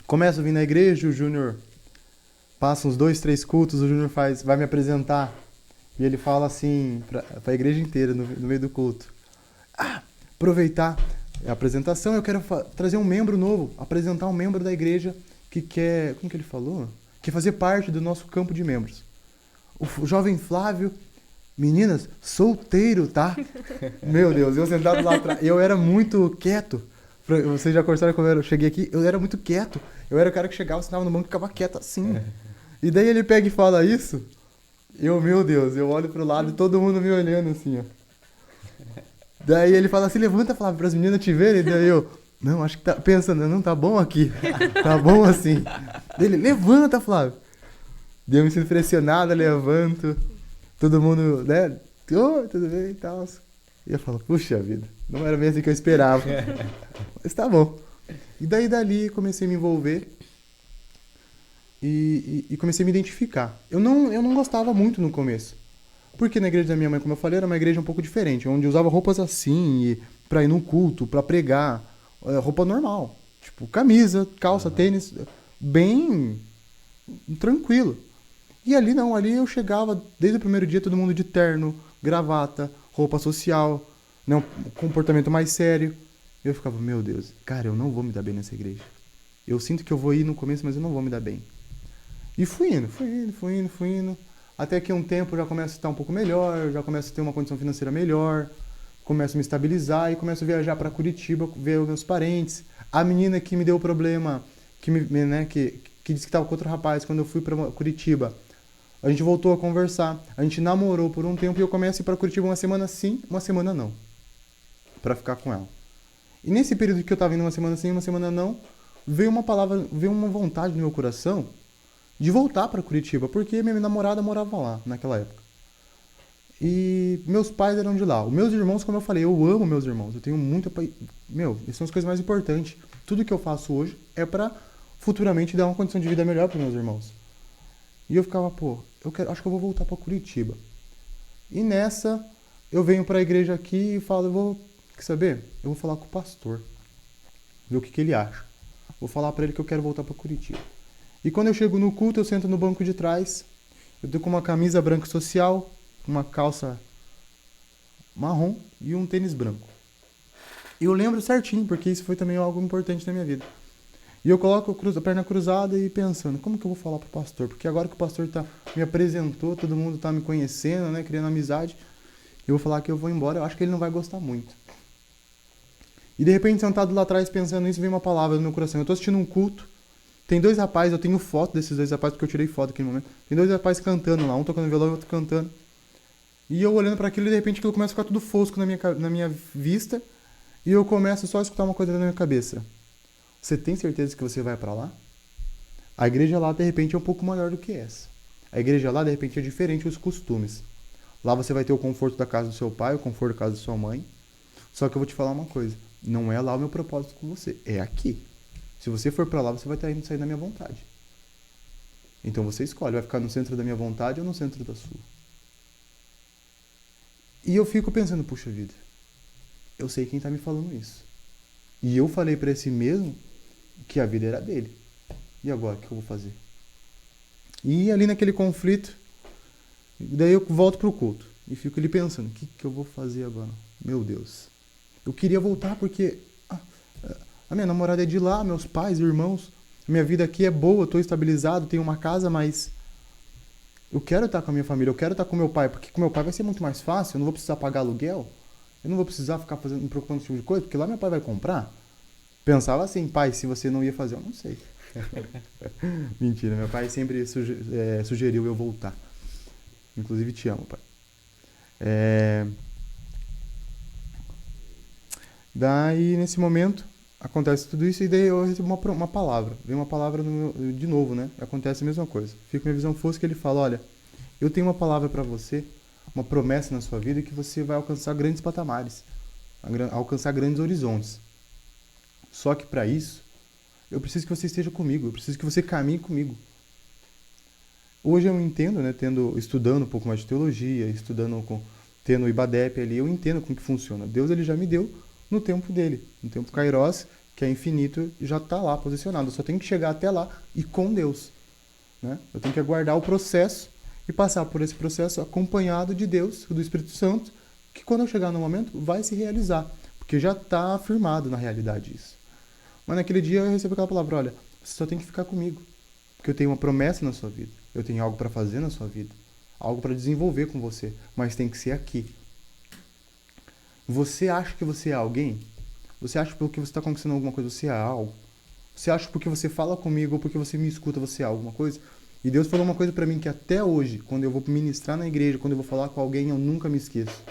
Começo a vir na igreja, o Júnior passa uns 2, 3 cultos, o Júnior vai me apresentar. E ele fala assim, pra igreja inteira, no meio do culto: aproveitar a apresentação, eu quero trazer um membro novo, apresentar um membro da igreja que quer, como que ele falou? Quer fazer parte do nosso campo de membros. O jovem Flávio, meninas, solteiro, tá? Meu Deus, eu sentado lá atrás, eu era muito quieto. Vocês já conversaram quando eu cheguei aqui, eu era muito quieto. Eu era o cara que chegava, sentava no banco e ficava quieto assim. E daí ele pega e fala isso, meu Deus, eu olho pro lado e todo mundo me olhando assim, ó. Daí ele fala assim: levanta, Flávio, para as meninas te verem. Daí eu: não, acho que tá pensando, não, tá bom aqui. Tá bom assim. Ele: levanta, Flávio. Daí eu me sinto pressionado, levanto. Todo mundo, né? Tudo bem e tal. E eu falo: puxa vida, não era bem assim que eu esperava. Mas tá bom. E daí dali comecei a me envolver. E comecei a me identificar. Eu não gostava muito no começo. Porque na igreja da minha mãe, como eu falei, era uma igreja um pouco diferente, onde usava roupas assim, pra ir no culto, pra pregar, roupa normal. Tipo, camisa, calça, tênis, bem tranquilo. E ali não, ali eu chegava, desde o primeiro dia, todo mundo de terno, gravata, roupa social, né, um comportamento mais sério. Eu ficava: meu Deus, cara, eu não vou me dar bem nessa igreja. Eu sinto que eu vou ir no começo, mas eu não vou me dar bem. E fui indo. Até que um tempo já começo a estar um pouco melhor, já começo a ter uma condição financeira melhor, começo a me estabilizar e começo a viajar para Curitiba, ver os meus parentes. A menina que me deu o problema, que disse que estava com outro rapaz quando eu fui para Curitiba, a gente voltou a conversar, a gente namorou por um tempo e eu começo a ir para Curitiba uma semana sim, uma semana não, para ficar com ela. E nesse período que eu estava indo uma semana sim, uma semana não, veio uma palavra, veio uma vontade no meu coração de voltar para Curitiba, porque minha namorada morava lá naquela época. E meus pais eram de lá. Os meus irmãos, como eu falei, eu amo meus irmãos. Eu tenho muita... essas são as coisas mais importantes. Tudo que eu faço hoje é para futuramente dar uma condição de vida melhor para meus irmãos. E eu ficava, acho que eu vou voltar para Curitiba. E nessa, eu venho para a igreja aqui e falo, quer saber? Eu vou falar com o pastor. Ver o que ele acha. Vou falar para ele que eu quero voltar para Curitiba. E quando eu chego no culto, eu sento no banco de trás. Eu tô com uma camisa branca social, uma calça marrom e um tênis branco. E eu lembro certinho, porque isso foi também algo importante na minha vida. E eu coloco a perna cruzada e pensando, como que eu vou falar pro pastor? Porque agora que o pastor me apresentou, todo mundo tá me conhecendo, né, criando amizade, eu vou falar que eu vou embora, eu acho que ele não vai gostar muito. E de repente, sentado lá atrás pensando nisso, vem uma palavra no meu coração. Eu tô assistindo um culto, tem 2 rapazes, eu tenho foto desses 2 rapazes, porque eu tirei foto naquele momento. Tem 2 rapazes cantando lá, um tocando violão e outro cantando. E eu olhando para aquilo e de repente aquilo começa a ficar tudo fosco na minha vista. E eu começo só a escutar uma coisa na minha cabeça. Você tem certeza que você vai para lá? A igreja lá, de repente, é um pouco maior do que essa. A igreja lá, de repente, é diferente dos costumes. Lá você vai ter o conforto da casa do seu pai, o conforto da casa da sua mãe. Só que eu vou te falar uma coisa. Não é lá o meu propósito com você. É aqui. Se você for para lá, você vai estar indo sair da minha vontade. Então você escolhe. Vai ficar no centro da minha vontade ou no centro da sua? E eu fico pensando, puxa vida. Eu sei quem está me falando isso. E eu falei para esse mesmo que a vida era dele. E agora, o que eu vou fazer? E ali naquele conflito, daí eu volto pro culto. E fico ali pensando, o que eu vou fazer agora? Meu Deus. Eu queria voltar porque a minha namorada é de lá, meus pais, irmãos. A minha vida aqui é boa, eu estou estabilizado, tenho uma casa, mas eu quero estar com a minha família, eu quero estar com meu pai, porque com meu pai vai ser muito mais fácil, eu não vou precisar pagar aluguel. Eu não vou precisar ficar me preocupando com esse tipo de coisa, porque lá meu pai vai comprar. Pensava assim, pai, se você não ia fazer, eu não sei. Mentira, meu pai sempre sugeriu eu voltar. Inclusive, te amo, pai. Daí, nesse momento, acontece tudo isso e daí eu recebo uma palavra. Vem uma palavra de novo, né? Acontece a mesma coisa. Fica minha visão fosca e ele fala, olha, eu tenho uma palavra para você, uma promessa na sua vida que você vai alcançar grandes patamares, alcançar grandes horizontes. Só que para isso, eu preciso que você esteja comigo, eu preciso que você caminhe comigo. Hoje eu entendo, né, estudando um pouco mais de teologia, tendo o IBADEP ali, eu entendo como que funciona. Deus ele já me deu no tempo dele, no tempo Kairos, que é infinito, já está lá posicionado. Eu só tenho que chegar até lá e com Deus. Né? Eu tenho que aguardar o processo e passar por esse processo acompanhado de Deus, do Espírito Santo, que quando eu chegar no momento vai se realizar, porque já está afirmado na realidade isso. Mas naquele dia eu recebi aquela palavra, olha, você só tem que ficar comigo, porque eu tenho uma promessa na sua vida, eu tenho algo para fazer na sua vida, algo para desenvolver com você, mas tem que ser aqui. Você acha que você é alguém? Você acha que porque você está conquistando alguma coisa, você é algo? Você acha que porque você fala comigo ou porque você me escuta, você é alguma coisa? E Deus falou uma coisa pra mim que até hoje, quando eu vou ministrar na igreja, quando eu vou falar com alguém, eu nunca me esqueço.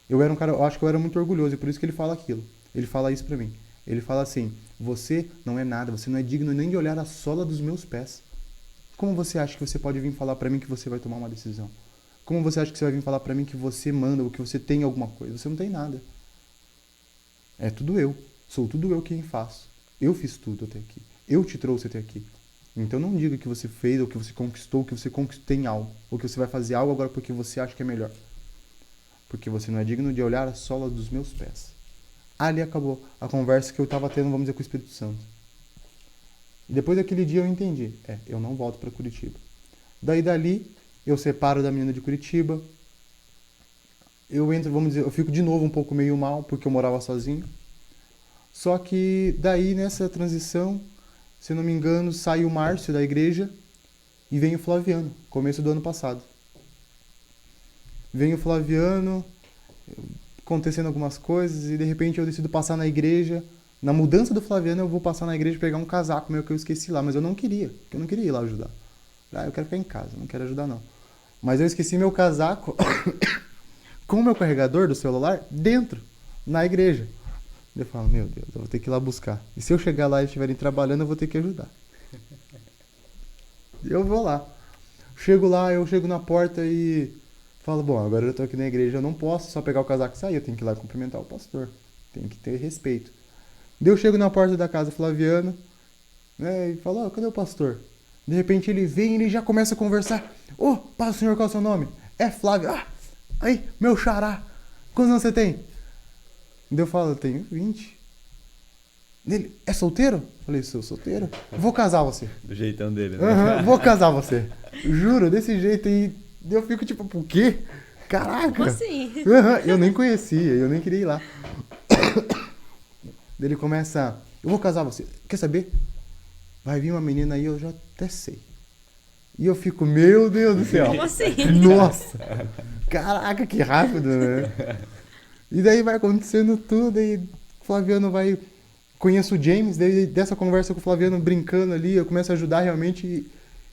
Eu era um cara, eu acho que eu era muito orgulhoso, e por isso que ele fala aquilo. Ele fala isso pra mim. Ele fala assim, você não é nada, você não é digno nem de olhar a sola dos meus pés. Como você acha que você pode vir falar pra mim que você vai tomar uma decisão? Como você acha que você vai vir falar pra mim que você manda ou que você tem alguma coisa? Você não tem nada. É tudo eu. Sou tudo eu quem faço. Eu fiz tudo até aqui. Eu te trouxe até aqui. Então não diga que você fez, ou que você conquistou, ou que você tem algo. Ou que você vai fazer algo agora porque você acha que é melhor. Porque você não é digno de olhar a sola dos meus pés. Ali acabou a conversa que eu estava tendo, vamos dizer, com o Espírito Santo. E depois daquele dia eu entendi. Eu não volto para Curitiba. Daí dali, eu separo da menina de Curitiba. Eu entro, vamos dizer, eu fico de novo um pouco meio mal, porque eu morava sozinho. Só que daí, nessa transição, se eu não me engano, sai o Márcio da igreja e vem o Flaviano, começo do ano passado. Vem o Flaviano, acontecendo algumas coisas, e de repente eu decido passar na igreja. Na mudança do Flaviano, eu vou passar na igreja e pegar um casaco meu que eu esqueci lá, mas eu não queria, porque eu não queria ir lá ajudar. Eu quero ficar em casa, não quero ajudar não. Mas eu esqueci meu casaco com o meu carregador do celular dentro, na igreja. Eu falo, meu Deus, eu vou ter que ir lá buscar. E se eu chegar lá e eles estiverem trabalhando, eu vou ter que ajudar. Eu vou lá. Chego lá, eu chego na porta e falo, bom, agora eu tô aqui na igreja, eu não posso só pegar o casaco e sair, eu tenho que ir lá cumprimentar o pastor. Tem que ter respeito. Daí eu chego na porta da casa Flaviano, né, e falo, cadê o pastor? De repente ele vem e ele já começa a conversar. Paz do Senhor, qual é o seu nome? É Flávio. Aí, meu xará. Quantos anos você tem? Daí eu falo, eu tenho 20. Ele, é solteiro? Falei, sou solteiro. Vou casar você. Do jeitão dele, né? Vou casar você. Juro, desse jeito aí. Eu fico tipo, por quê? Caraca. Como assim? Eu nem conhecia, eu nem queria ir lá. Daí ele começa, eu vou casar você. Quer saber? Vai vir uma menina aí, eu já até sei. E eu fico, meu Deus do céu. Como assim? Nossa. Caraca, que rápido, né? E daí vai acontecendo tudo, aí o Flaviano vai... Conheço o James, daí dessa conversa com o Flaviano brincando ali, eu começo a ajudar realmente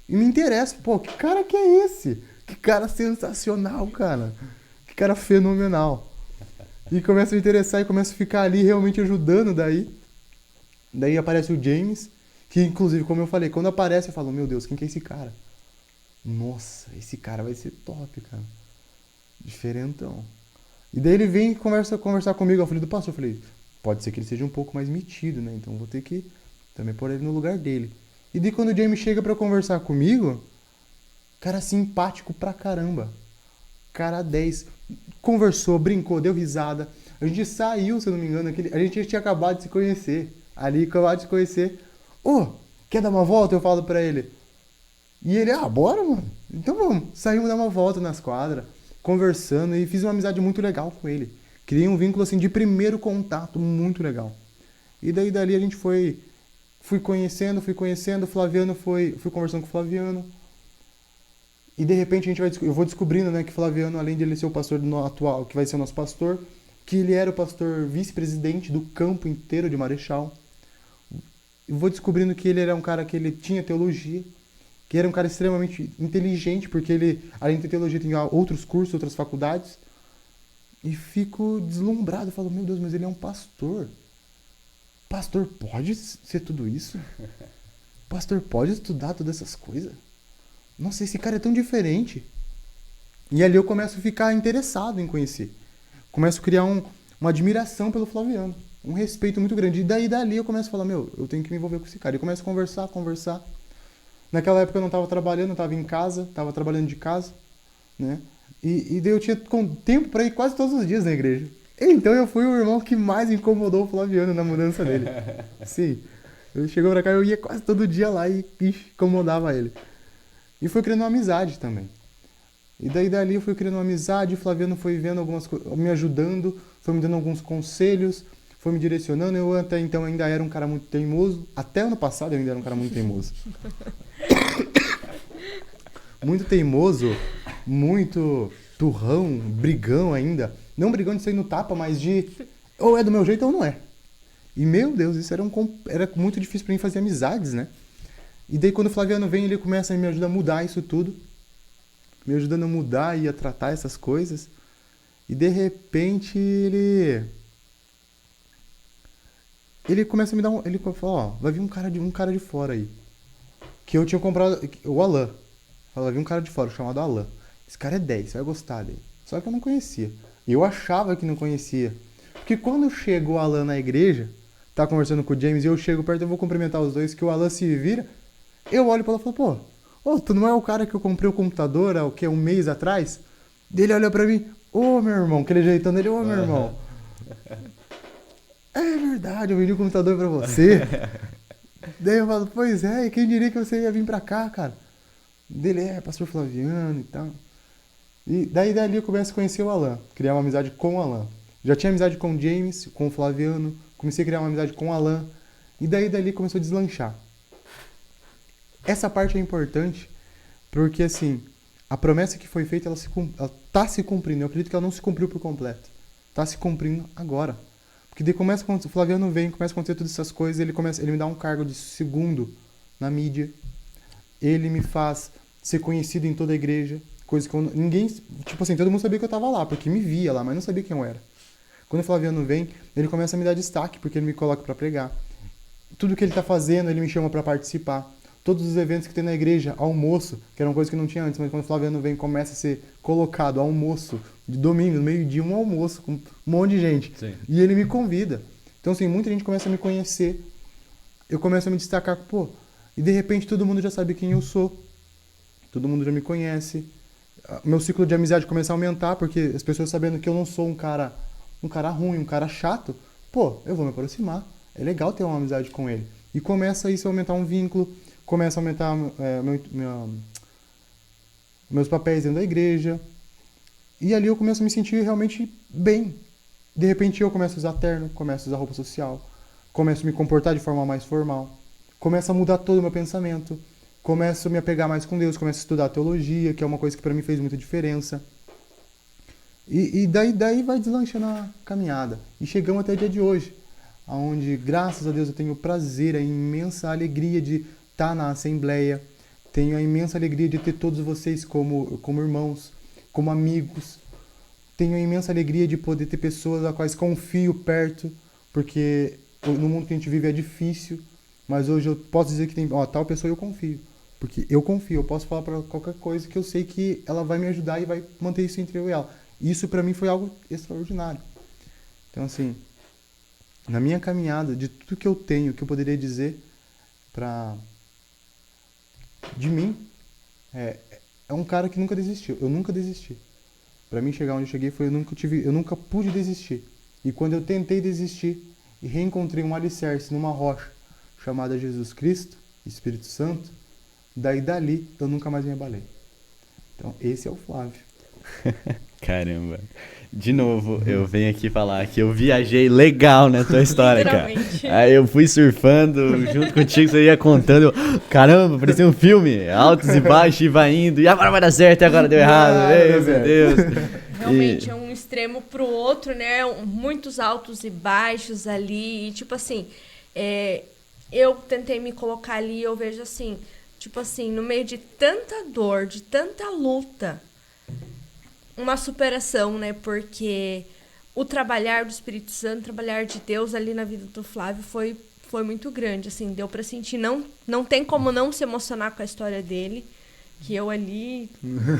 e me interessa. Pô, que cara que é esse? Que cara sensacional, cara. Que cara fenomenal. E começo a me interessar e começo a ficar ali realmente ajudando daí. Daí aparece o James, que inclusive, como eu falei, quando aparece eu falo, meu Deus, quem que é esse cara? Nossa, esse cara vai ser top, cara. Diferentão. E daí ele vem e conversar comigo. Eu falei do pastor, eu falei, pode ser que ele seja um pouco mais metido, né? Então vou ter que também pôr ele no lugar dele. E daí quando o James chega pra conversar comigo, cara simpático pra caramba. Cara 10. Conversou, brincou, deu risada. A gente saiu, se eu não me engano, a gente tinha acabado de se conhecer. Ali, acabado de se conhecer. Quer dar uma volta? Eu falo pra ele. E ele, bora, mano. Então vamos. Saímos dar uma volta nas quadras, conversando e fiz uma amizade muito legal com ele. Criei um vínculo, assim, de primeiro contato muito legal. E daí, dali, a gente fui conhecendo, Flaviano fui conversando com o Flaviano. E, de repente, eu vou descobrindo, né, que Flaviano, além de ele ser o pastor atual, que vai ser o nosso pastor, que ele era o pastor vice-presidente do campo inteiro de Marechal. Eu vou descobrindo que ele era um cara que ele tinha teologia, que era um cara extremamente inteligente, porque ele, além de ter teologia, tinha outros cursos, outras faculdades. E fico deslumbrado, falo, meu Deus, mas ele é um pastor. Pastor pode ser tudo isso? Pastor pode estudar todas essas coisas? Nossa, esse cara é tão diferente. E ali eu começo a ficar interessado em conhecer. Começo a criar uma admiração pelo Flaviano. Um respeito muito grande. E dali eu começo a falar, eu tenho que me envolver com esse cara. E começo a conversar. Naquela época eu não estava trabalhando, eu estava em casa, estava trabalhando de casa, né? E daí eu tinha tempo para ir quase todos os dias na igreja. Então eu fui o irmão que mais incomodou o Flaviano na mudança dele. Sim. Ele chegou pra cá, eu ia quase todo dia lá e incomodava ele. E fui criando uma amizade também. E daí dali eu fui criando uma amizade, o Flaviano foi vendo algumas coisas, me ajudando, foi me dando alguns conselhos, foi me direcionando. Eu até então ainda era um cara muito teimoso. Até ano passado eu ainda era um cara muito teimoso. Muito teimoso, muito turrão, brigão ainda. Não brigão de sair no tapa, mas de ou é do meu jeito ou não é. E, meu Deus, isso era muito difícil pra mim fazer amizades, né? E daí quando o Flaviano vem, ele começa a me ajudar a mudar isso tudo. Me ajudando a mudar e a tratar essas coisas. E de repente ele começa a me dar ele fala, vai vir um cara de fora aí. Que eu tinha comprado, o Alan. Fala, vai vir um cara de fora chamado Alan. Esse cara é 10, você vai gostar dele. Só que eu não conhecia. Eu achava que não conhecia. Porque quando chega o Alan na igreja, tá conversando com o James e eu chego perto, eu vou cumprimentar os dois, que o Alan se vira, eu olho pra ela e falo, tu não é o cara que eu comprei o computador há um mês atrás? Ele olha pra mim, meu irmão, aquele jeitão dele, meu irmão. É verdade, eu vendi o computador pra você. Daí eu falo, pois é, e quem diria que você ia vir pra cá, cara? Dele pastor Flaviano e tal. E dali eu começo a conhecer o Alan, criar uma amizade com o Alan. Já tinha amizade com o James, com o Flaviano, comecei a criar uma amizade com o Alan. E dali começou a deslanchar. Essa parte é importante, porque assim, a promessa que foi feita, ela tá se cumprindo. Eu acredito que ela não se cumpriu por completo. Tá se cumprindo agora. Porque daí o Flaviano vem, começa a acontecer todas essas coisas, ele me dá um cargo de segundo na mídia. Ele me faz ser conhecido em toda a igreja, coisa que ninguém, tipo assim, todo mundo sabia que eu tava lá, porque me via lá, mas não sabia quem eu era. Quando o Flaviano vem, ele começa a me dar destaque, porque ele me coloca para pregar. Tudo que ele tá fazendo, ele me chama para participar. todos os eventos que tem na igreja, almoço, que era uma coisa que não tinha antes, mas quando o Flaviano vem, começa a ser colocado almoço, de domingo, meio-dia, um almoço, com um monte de gente. Sim. E ele me convida. Então, assim, muita gente começa a me conhecer, eu começo a me destacar, pô, e de repente todo mundo já sabe quem eu sou, todo mundo já me conhece, meu ciclo de amizade começa a aumentar, porque as pessoas sabendo que eu não sou um cara ruim, um cara chato, pô, eu vou me aproximar, é legal ter uma amizade com ele. E começa isso a aumentar um vínculo, começa a aumentar meus papéis dentro da igreja, e ali eu começo a me sentir realmente bem. De repente eu começo a usar terno, começo a usar roupa social, começo a me comportar de forma mais formal, começo a mudar todo o meu pensamento, começo a me apegar mais com Deus, começo a estudar teologia, que é uma coisa que para mim fez muita diferença. E daí vai deslanchando a caminhada. E chegamos até o dia de hoje, onde, graças a Deus, eu tenho o prazer, a imensa alegria de estar na Assembleia, tenho a imensa alegria de ter todos vocês como irmãos, como amigos, tenho a imensa alegria de poder ter pessoas a quais confio perto, porque no mundo que a gente vive é difícil, mas hoje eu posso dizer que tem tal pessoa eu confio. Porque eu confio, eu posso falar para qualquer coisa que eu sei que ela vai me ajudar e vai manter isso entre eu e ela. Isso para mim foi algo extraordinário. Então, assim, na minha caminhada, de tudo que eu tenho, que eu poderia dizer de mim, é um cara que nunca desistiu. Eu nunca desisti. Para mim chegar onde eu cheguei foi eu nunca pude desistir. E quando eu tentei desistir e reencontrei um alicerce numa rocha chamada Jesus Cristo, Espírito Santo, dali eu nunca mais me abalei. Então, esse é o Flávio. Caramba. De novo, eu venho aqui falar que eu viajei legal na tua história, cara. Aí eu fui surfando junto contigo, você ia contando. Caramba, parecia um filme. Altos e baixos, e vai indo. E agora vai dar certo, e agora deu errado. Ei, meu Deus. Realmente é um extremo pro outro, né? Muitos altos e baixos ali. E, tipo assim, eu tentei me colocar ali e eu vejo assim, tipo assim, no meio de tanta dor, de tanta luta, uma superação, né? Porque o trabalhar do Espírito Santo, o trabalhar de Deus ali na vida do Flávio foi muito grande, assim, deu pra sentir, não tem como não se emocionar com a história dele, que eu ali,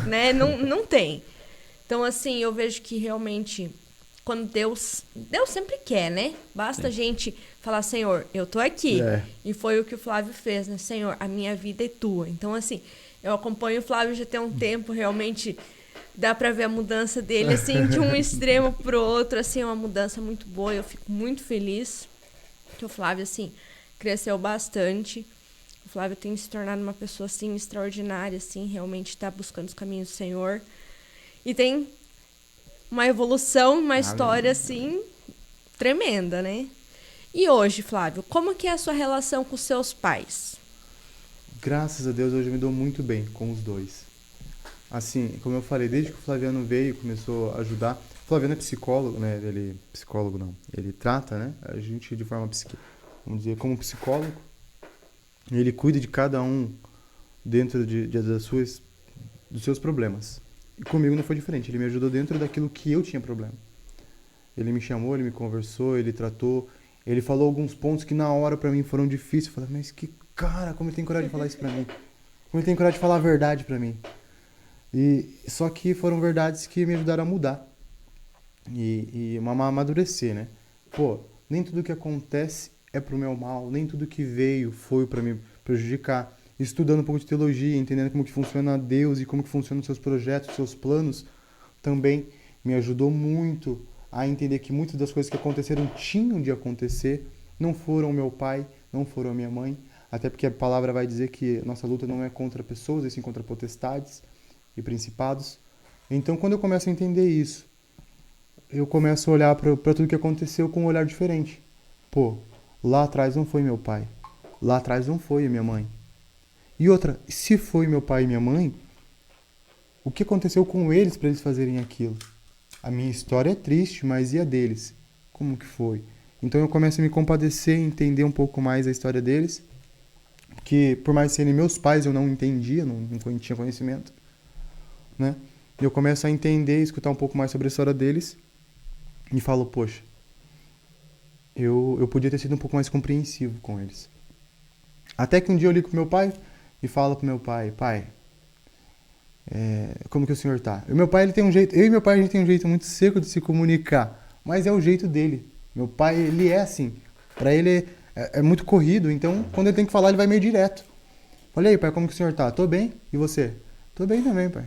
né, não tem. Então, assim, eu vejo que realmente, quando Deus sempre quer, né? Basta a gente falar, Senhor, eu tô aqui. E foi o que o Flávio fez, né? Senhor, a minha vida é tua. Então, assim, eu acompanho o Flávio já tem um tempo, realmente dá pra ver a mudança dele, assim, de um extremo pro outro, assim, é uma mudança muito boa. Eu fico muito feliz que o Flávio, assim, cresceu bastante. O Flávio tem se tornado uma pessoa, assim, extraordinária, assim, realmente tá buscando os caminhos do Senhor. E tem uma evolução, uma história, assim, tremenda, né? E hoje, Flávio, como que é a sua relação com os seus pais? Graças a Deus, hoje eu me dou muito bem com os dois. Assim, como eu falei, desde que o Flaviano veio, começou a ajudar. O Flaviano é psicólogo, né? Ele trata, né? A gente de forma, vamos dizer, como psicólogo. Ele cuida de cada um dentro dos seus problemas. E comigo não foi diferente. Ele me ajudou dentro daquilo que eu tinha problema. Ele me chamou, ele me conversou, ele tratou. Ele falou alguns pontos que na hora pra mim foram difíceis. Eu falei, mas que cara, como ele tem coragem de falar isso pra mim? Como ele tem coragem de falar a verdade pra mim? Só que foram verdades que me ajudaram a mudar. E amadurecer, né? Pô, nem tudo que acontece é pro meu mal. Nem tudo que veio foi pra me prejudicar. Estudando um pouco de teologia, entendendo como que funciona Deus e como que funcionam os seus projetos, os seus planos, também me ajudou muito a entender que muitas das coisas que aconteceram tinham de acontecer, não foram meu pai, não foram a minha mãe, até porque a palavra vai dizer que nossa luta não é contra pessoas, e sim contra potestades e principados. Então, quando eu começo a entender isso, eu começo a olhar para tudo que aconteceu com um olhar diferente. Pô, lá atrás não foi meu pai, lá atrás não foi a minha mãe. E outra, se foi meu pai e minha mãe, o que aconteceu com eles para eles fazerem aquilo? A minha história é triste, mas e a deles? Como que foi? Então eu começo a me compadecer e entender um pouco mais a história deles, que por mais serem meus pais eu não entendia, não tinha conhecimento, né? Eu começo a entender e escutar um pouco mais sobre a história deles e falo, poxa, eu podia ter sido um pouco mais compreensivo com eles. Até que um dia eu ligo pro meu pai, e falo pro meu pai, pai, como que o senhor tá? E meu pai, ele tem um jeito, eu e meu pai, a gente tem um jeito muito seco de se comunicar, mas é o jeito dele. Meu pai, ele é assim, pra ele é muito corrido, então quando ele tem que falar, ele vai meio direto. Falei, aí, pai, como que o senhor tá? Tô bem, e você? Tô bem também, pai.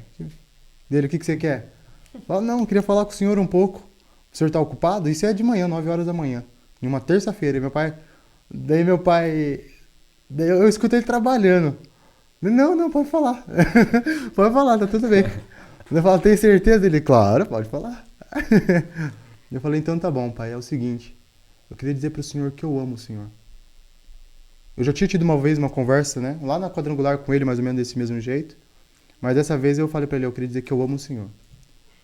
Dele, o que você quer? Fala, não, eu queria falar com o senhor um pouco. O senhor tá ocupado? Isso é de manhã, 9 horas da manhã, em uma terça-feira, e meu pai, daí eu escuto ele trabalhando. Não, pode falar. Pode falar, tá tudo bem. Eu falo, tem certeza? Ele, claro, pode falar. Eu falei, então tá bom, pai, é o seguinte. Eu queria dizer pro senhor que eu amo o senhor. Eu já tinha tido uma vez uma conversa, né? Lá na quadrangular com ele, mais ou menos desse mesmo jeito. Mas dessa vez eu falei pra ele, eu queria dizer que eu amo o senhor.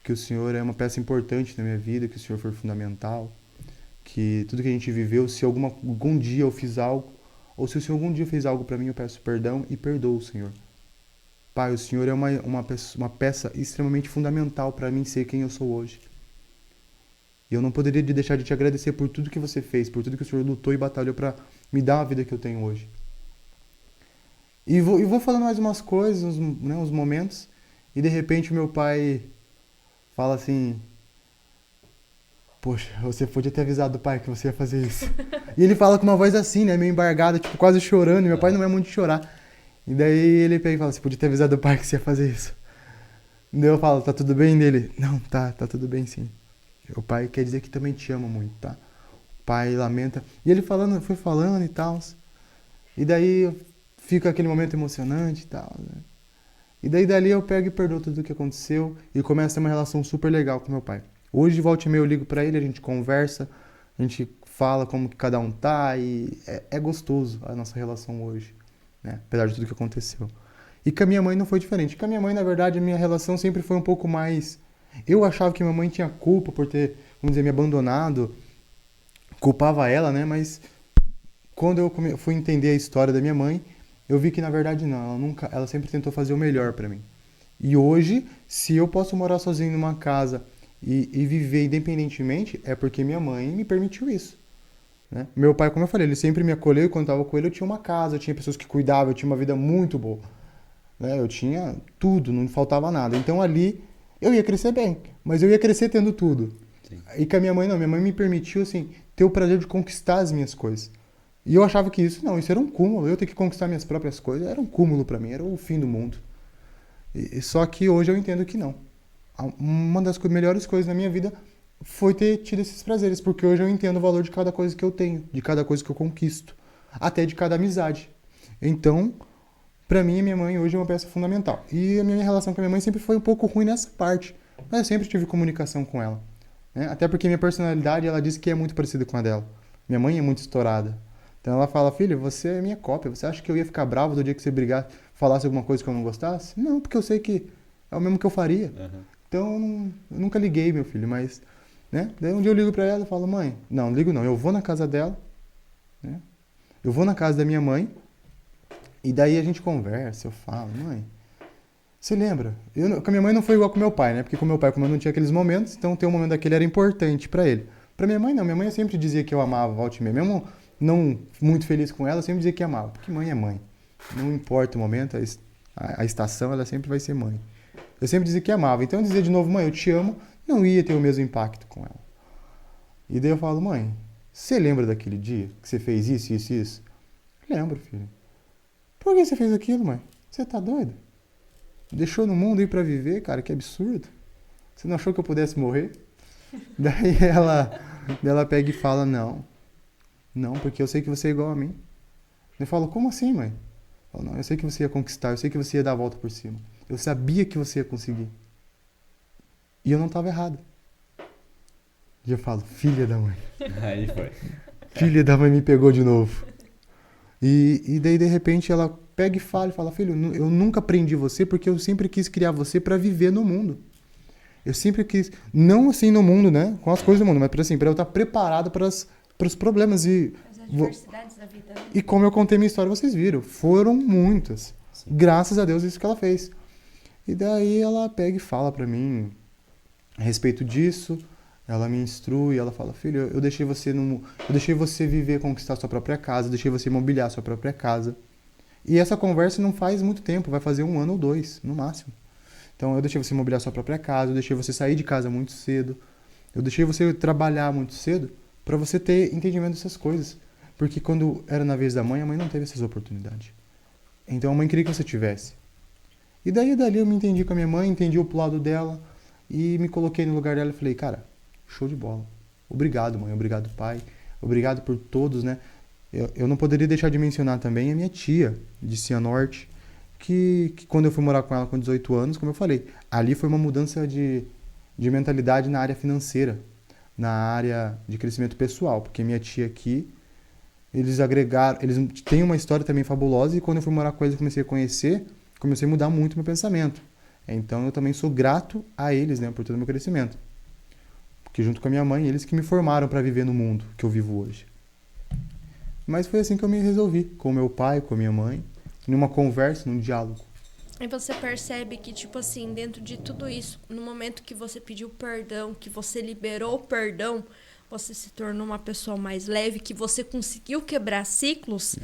Que o senhor é uma peça importante na minha vida, que o senhor foi fundamental. Que tudo que a gente viveu, se algum dia eu fiz algo, ou se o senhor algum dia fez algo pra mim, eu peço perdão e perdoo o senhor. Pai, o senhor é uma peça extremamente fundamental pra mim ser quem eu sou hoje. E eu não poderia deixar de te agradecer por tudo que você fez, por tudo que o senhor lutou e batalhou pra me dar a vida que eu tenho hoje. E vou falando mais umas coisas, né, uns momentos, e de repente o meu pai fala assim, poxa, você podia ter avisado o pai que você ia fazer isso. E ele fala com uma voz assim, né, meio embargada, tipo, quase chorando, e meu pai não é muito de chorar. E daí ele pega e fala, você podia ter avisado o pai que você ia fazer isso. E daí eu falo, tá tudo bem dele? Não, tá tudo bem sim. O pai quer dizer que também te ama muito, tá? O pai lamenta. E ele foi falando e tal. E daí fica aquele momento emocionante e tal, né? E daí dali eu pego e perdoo tudo o que aconteceu e começo a ter uma relação super legal com meu pai. Hoje, de volta e meia, eu ligo pra ele, a gente conversa, a gente fala como que cada um tá e é gostoso a nossa relação hoje, né? Apesar de tudo que aconteceu. E com a minha mãe não foi diferente. Com a minha mãe, na verdade, a minha relação sempre foi um pouco mais... Eu achava que minha mãe tinha culpa por ter, vamos dizer, me abandonado, culpava ela, né? Mas quando eu fui entender a história da minha mãe, eu vi que na verdade não, ela sempre tentou fazer o melhor pra mim. E hoje, se eu posso morar sozinho numa casa e viver independentemente, é porque minha mãe me permitiu isso, né? Meu pai, como eu falei, ele sempre me acolheu e quando eu estava com ele eu tinha uma casa, eu tinha pessoas que cuidavam, eu tinha uma vida muito boa, né? Eu tinha tudo, não faltava nada. Então ali eu ia crescer bem, mas eu ia crescer tendo tudo. Sim. E com a minha mãe não, minha mãe me permitiu assim ter o prazer de conquistar as minhas coisas. E eu achava que isso era um cúmulo, eu ter que conquistar minhas próprias coisas, era um cúmulo pra mim, era o fim do mundo. Só que hoje eu entendo que não. Uma das melhores coisas na minha vida foi ter tido esses prazeres, porque hoje eu entendo o valor de cada coisa que eu tenho, de cada coisa que eu conquisto, até de cada amizade. Então, pra mim, a minha mãe hoje é uma peça fundamental. E a minha relação com a minha mãe sempre foi um pouco ruim nessa parte, mas eu sempre tive comunicação com ela, né? Até porque minha personalidade, ela diz que é muito parecida com a dela. Minha mãe é muito estourada. Então ela fala, filho, você é minha cópia, você acha que eu ia ficar bravo do dia que você brigar, falasse alguma coisa que eu não gostasse? Não, porque eu sei que é o mesmo que eu faria. Uhum. Então eu nunca liguei, meu filho, mas, né? Daí um dia eu ligo pra ela e falo, mãe, não ligo não, eu vou na casa dela, né? Eu vou na casa da minha mãe, e daí a gente conversa, eu falo, mãe, você lembra? Com a minha mãe não foi igual com meu pai, né? Porque com meu pai, como eu não tinha aqueles momentos, então ter um momento daquele era importante pra ele. Pra minha mãe não, minha mãe sempre dizia que eu amava volta e meia, mesmo não muito feliz com ela, eu sempre dizia que amava, porque mãe é mãe. Não importa o momento, a estação, ela sempre vai ser mãe. Eu sempre dizia que amava, então eu dizia de novo, mãe, eu te amo, não ia ter o mesmo impacto com ela. E daí eu falo, mãe, você lembra daquele dia que você fez isso, isso, isso? Lembro, filho. Por que você fez aquilo, mãe? Você tá doida? Deixou no mundo ir pra viver, cara, que absurdo. Você não achou que eu pudesse morrer? Daí ela pega e fala, não, porque eu sei que você é igual a mim. Eu falo, como assim, mãe? Eu falo, não, eu sei que você ia conquistar, eu sei que você ia dar a volta por cima. Eu sabia que você ia conseguir. E eu não estava errado. E eu falo, filha da mãe. Aí foi. Filha da mãe me pegou de novo. E daí, de repente, ela pega e fala, filho, eu nunca aprendi você porque eu sempre quis criar você para viver no mundo. Eu sempre quis, não assim no mundo, né? Com as coisas do mundo, mas assim, para eu estar preparado para os problemas e as adversidades da vida. E como eu contei minha história, vocês viram, foram muitas. Sim. Graças a Deus isso que ela fez. E daí ela pega e fala pra mim a respeito disso, ela me instrui, ela fala, filho, eu deixei você viver, conquistar sua própria casa, eu deixei você mobiliar sua própria casa. E essa conversa não faz muito tempo, vai fazer 1 ano ou 2, no máximo. Então eu deixei você mobiliar sua própria casa, eu deixei você sair de casa muito cedo, eu deixei você trabalhar muito cedo para você ter entendimento dessas coisas. Porque quando era na vez da mãe, a mãe não teve essas oportunidades. Então a mãe queria que você tivesse. E dali eu me entendi com a minha mãe, entendi o lado dela e me coloquei no lugar dela e falei, cara, show de bola. Obrigado, mãe, obrigado, pai, obrigado por todos, né? Eu não poderia deixar de mencionar também a minha tia de Cianorte, que quando eu fui morar com ela com 18 anos, como eu falei, ali foi uma mudança de mentalidade na área financeira, na área de crescimento pessoal, porque minha tia aqui, eles têm uma história também fabulosa e quando eu fui morar com eles, comecei a mudar muito meu pensamento. Então eu também sou grato a eles, né, por todo o meu crescimento. Porque junto com a minha mãe, eles que me formaram para viver no mundo que eu vivo hoje. Mas foi assim que eu me resolvi, com o meu pai, com a minha mãe, numa conversa, num diálogo. E você percebe que, tipo assim, dentro de tudo isso, no momento que você pediu perdão, que você liberou o perdão, você se tornou uma pessoa mais leve, que você conseguiu quebrar ciclos.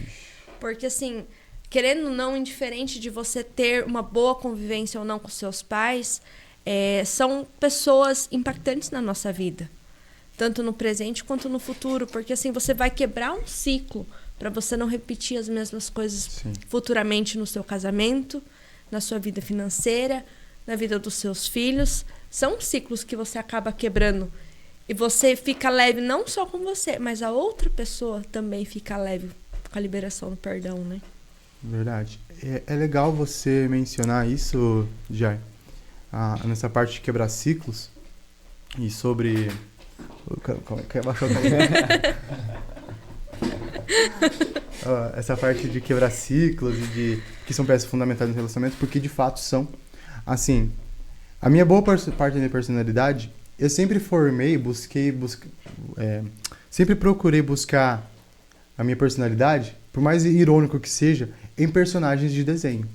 Porque, assim, querendo ou não, indiferente de você ter uma boa convivência ou não com seus pais, são pessoas impactantes na nossa vida. Tanto no presente quanto no futuro. Porque, assim, você vai quebrar um ciclo para você não repetir as mesmas coisas Sim. futuramente no seu casamento, na sua vida financeira, na vida dos seus filhos. São ciclos que você acaba quebrando. E você fica leve não só com você, mas a outra pessoa também fica leve com a liberação do perdão, né? Verdade. É legal você mencionar isso, Jai, nessa parte de quebrar ciclos e sobre... Quer baixar o essa parte de quebrar ciclos e que são peças fundamentais no relacionamento, porque de fato são. Assim, a minha boa parte da minha personalidade, eu sempre sempre procurei buscar a minha personalidade, por mais irônico que seja, em personagens de desenho.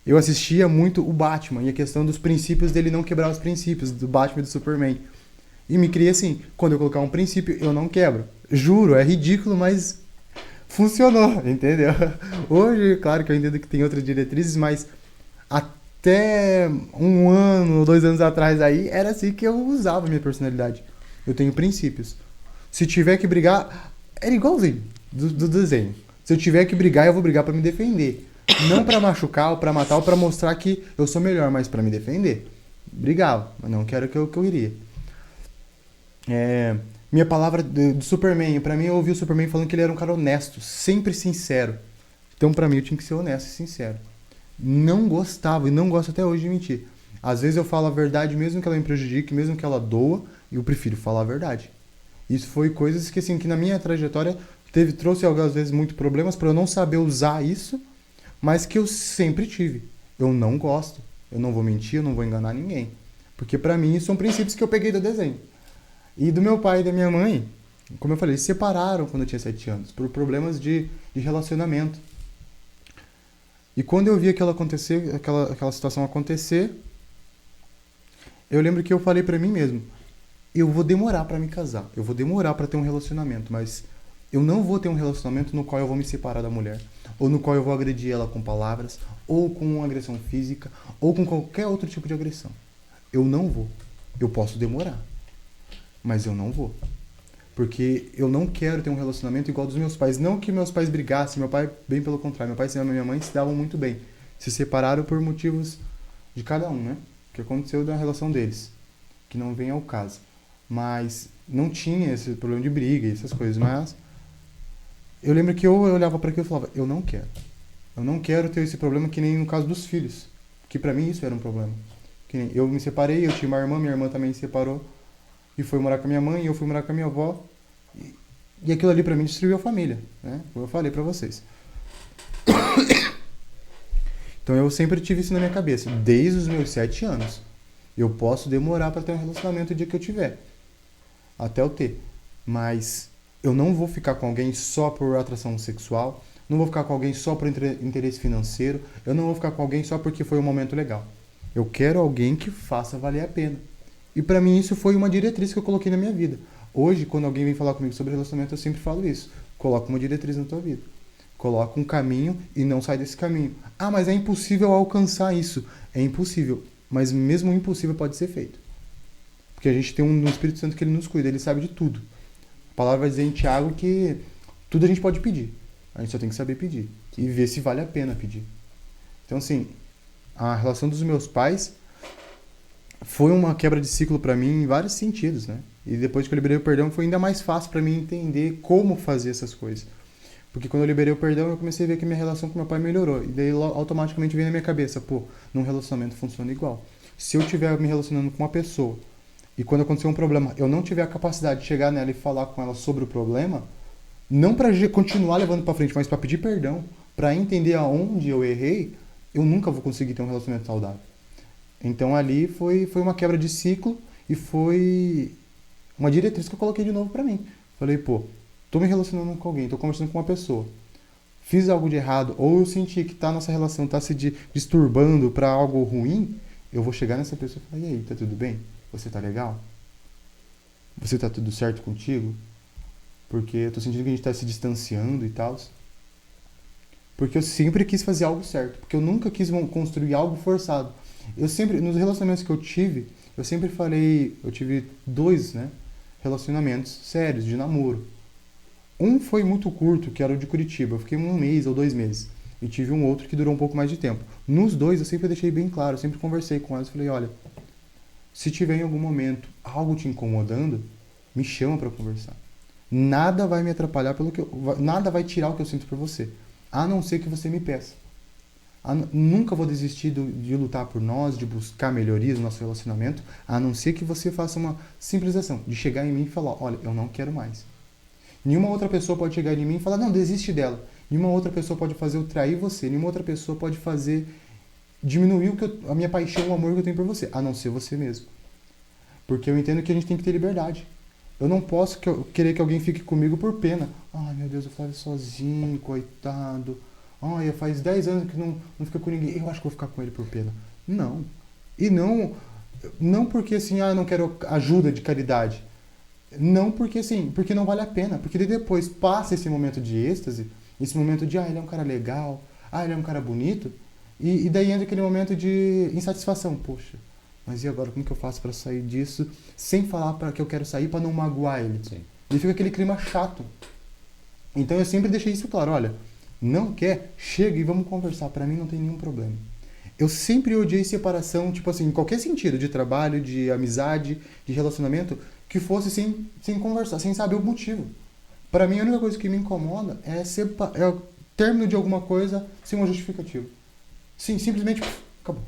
Eu assistia muito o Batman e a questão dos princípios dele não quebrar os princípios do Batman e do Superman. E me criei assim, quando eu colocar um princípio, eu não quebro. Juro, é ridículo, mas funcionou, entendeu? Hoje, claro que eu entendo que tem outras diretrizes, mas até 1 ano, 2 anos atrás aí, era assim que eu usava a minha personalidade. Eu tenho princípios. Se tiver que brigar, era igualzinho do desenho. Se eu tiver que brigar, eu vou brigar pra me defender. Não pra machucar, ou pra matar, ou pra mostrar que eu sou melhor, mas pra me defender. Brigava, mas não quero que eu iria. Minha palavra do Superman, pra mim eu ouvi o Superman falando que ele era um cara honesto, sempre sincero. Então pra mim eu tinha que ser honesto e sincero. Não gostava e não gosto até hoje de mentir. Às vezes eu falo a verdade mesmo que ela me prejudique, mesmo que ela doa, e eu prefiro falar a verdade. Isso foi coisas que assim, que na minha trajetória trouxe às vezes muito problemas pra eu não saber usar isso, mas que eu sempre tive. Eu não gosto, eu não vou mentir, eu não vou enganar ninguém. Porque pra mim são princípios que eu peguei do desenho. E do meu pai e da minha mãe, como eu falei, se separaram quando eu tinha 7 anos, por problemas de relacionamento. E quando eu vi aquela situação acontecer, eu lembro que eu falei pra mim mesmo, eu vou demorar pra me casar, eu vou demorar pra ter um relacionamento, mas eu não vou ter um relacionamento no qual eu vou me separar da mulher, ou no qual eu vou agredir ela com palavras, ou com agressão física, ou com qualquer outro tipo de agressão. Eu não vou. Eu posso demorar. Mas eu não vou. Porque eu não quero ter um relacionamento igual dos meus pais. Não que meus pais brigassem, meu pai, bem pelo contrário. Meu pai e minha mãe se davam muito bem. Se separaram por motivos de cada um, né? O que aconteceu da relação deles. Que não vem ao caso. Mas não tinha esse problema de briga e essas coisas. Mas eu lembro que eu olhava para aquilo e falava, eu não quero. Eu não quero ter esse problema que nem no caso dos filhos. Que pra mim isso era um problema. Que nem eu me separei, eu tinha uma irmã, minha irmã também se separou. E foi morar com a minha mãe, eu fui morar com a minha avó. E aquilo ali pra mim destruiu a família, né? Como eu falei pra vocês. Então eu sempre tive isso na minha cabeça, desde os meus 7 anos. Eu posso demorar pra ter um relacionamento o dia que eu tiver. Até eu ter. Mas eu não vou ficar com alguém só por atração sexual. Não vou ficar com alguém só por interesse financeiro. Eu não vou ficar com alguém só porque foi um momento legal. Eu quero alguém que faça valer a pena. E pra mim isso foi uma diretriz que eu coloquei na minha vida. Hoje, quando alguém vem falar comigo sobre relacionamento, eu sempre falo isso. Coloca uma diretriz na tua vida. Coloca um caminho e não sai desse caminho. Ah, mas é impossível alcançar isso. É impossível, mas mesmo o impossível pode ser feito. Porque a gente tem um Espírito Santo que ele nos cuida, ele sabe de tudo. A palavra vai dizer em Tiago que tudo a gente pode pedir. A gente só tem que saber pedir. E ver se vale a pena pedir. Então, assim, a relação dos meus pais foi uma quebra de ciclo pra mim em vários sentidos, né? E depois que eu liberei o perdão, foi ainda mais fácil pra mim entender como fazer essas coisas. Porque quando eu liberei o perdão, eu comecei a ver que minha relação com meu pai melhorou. E daí automaticamente veio na minha cabeça, pô, num relacionamento funciona igual. Se eu estiver me relacionando com uma pessoa e quando acontecer um problema, eu não tiver a capacidade de chegar nela e falar com ela sobre o problema, não para continuar levando para frente, mas para pedir perdão, para entender aonde eu errei, eu nunca vou conseguir ter um relacionamento saudável. Então ali foi uma quebra de ciclo e foi uma diretriz que eu coloquei de novo para mim. Falei, pô, tô me relacionando com alguém, tô conversando com uma pessoa, fiz algo de errado, ou eu senti que nossa relação tá se disturbando para algo ruim, eu vou chegar nessa pessoa e falar, e aí, tá tudo bem? Você tá legal? Você tá tudo certo contigo? Porque eu tô sentindo que a gente tá se distanciando e tal. Porque eu sempre quis fazer algo certo. Porque eu nunca quis construir algo forçado. Eu sempre, nos relacionamentos que eu tive, eu sempre falei, eu tive 2, né, relacionamentos sérios, de namoro. Um foi muito curto, que era o de Curitiba. Eu fiquei 1 mês ou 2 meses. E tive um outro que durou um pouco mais de tempo. Nos 2, eu sempre deixei bem claro, eu sempre conversei com elas. Falei, olha, se tiver em algum momento algo te incomodando, me chama pra conversar. Nada vai me atrapalhar nada vai tirar o que eu sinto por você, a não ser que você me peça. Nunca vou desistir de lutar por nós, de buscar melhorias no nosso relacionamento, a não ser que você faça uma simples ação, de chegar em mim e falar, olha, eu não quero mais. Nenhuma outra pessoa pode chegar em mim e falar, não, desiste dela. Nenhuma outra pessoa pode fazer eu trair você. Nenhuma outra pessoa pode fazer diminuir a minha paixão, o amor que eu tenho por você, a não ser você mesmo. Porque eu entendo que a gente tem que ter liberdade. Eu não posso querer que alguém fique comigo por pena. Ai, meu Deus, o Flávio sozinho, coitado. Ai, faz 10 anos que não fica com ninguém. Eu acho que vou ficar com ele por pena. Não. E não porque assim, eu não quero ajuda de caridade. Não porque assim, porque não vale a pena. Porque depois passa esse momento de êxtase, esse momento de, ele é um cara legal, ele é um cara bonito. E daí entra aquele momento de insatisfação. Poxa, mas e agora, como que eu faço pra sair disso sem falar que eu quero sair pra não magoar ele? Sim. E fica aquele clima chato. Então eu sempre deixei isso claro, olha, não quer? Chega e vamos conversar, pra mim não tem nenhum problema. Eu sempre odiei separação, tipo assim, em qualquer sentido, de trabalho, de amizade, de relacionamento, que fosse sem conversar, sem saber o motivo. Pra mim a única coisa que me incomoda é o término de alguma coisa sem uma justificativa. Sim, simplesmente acabou.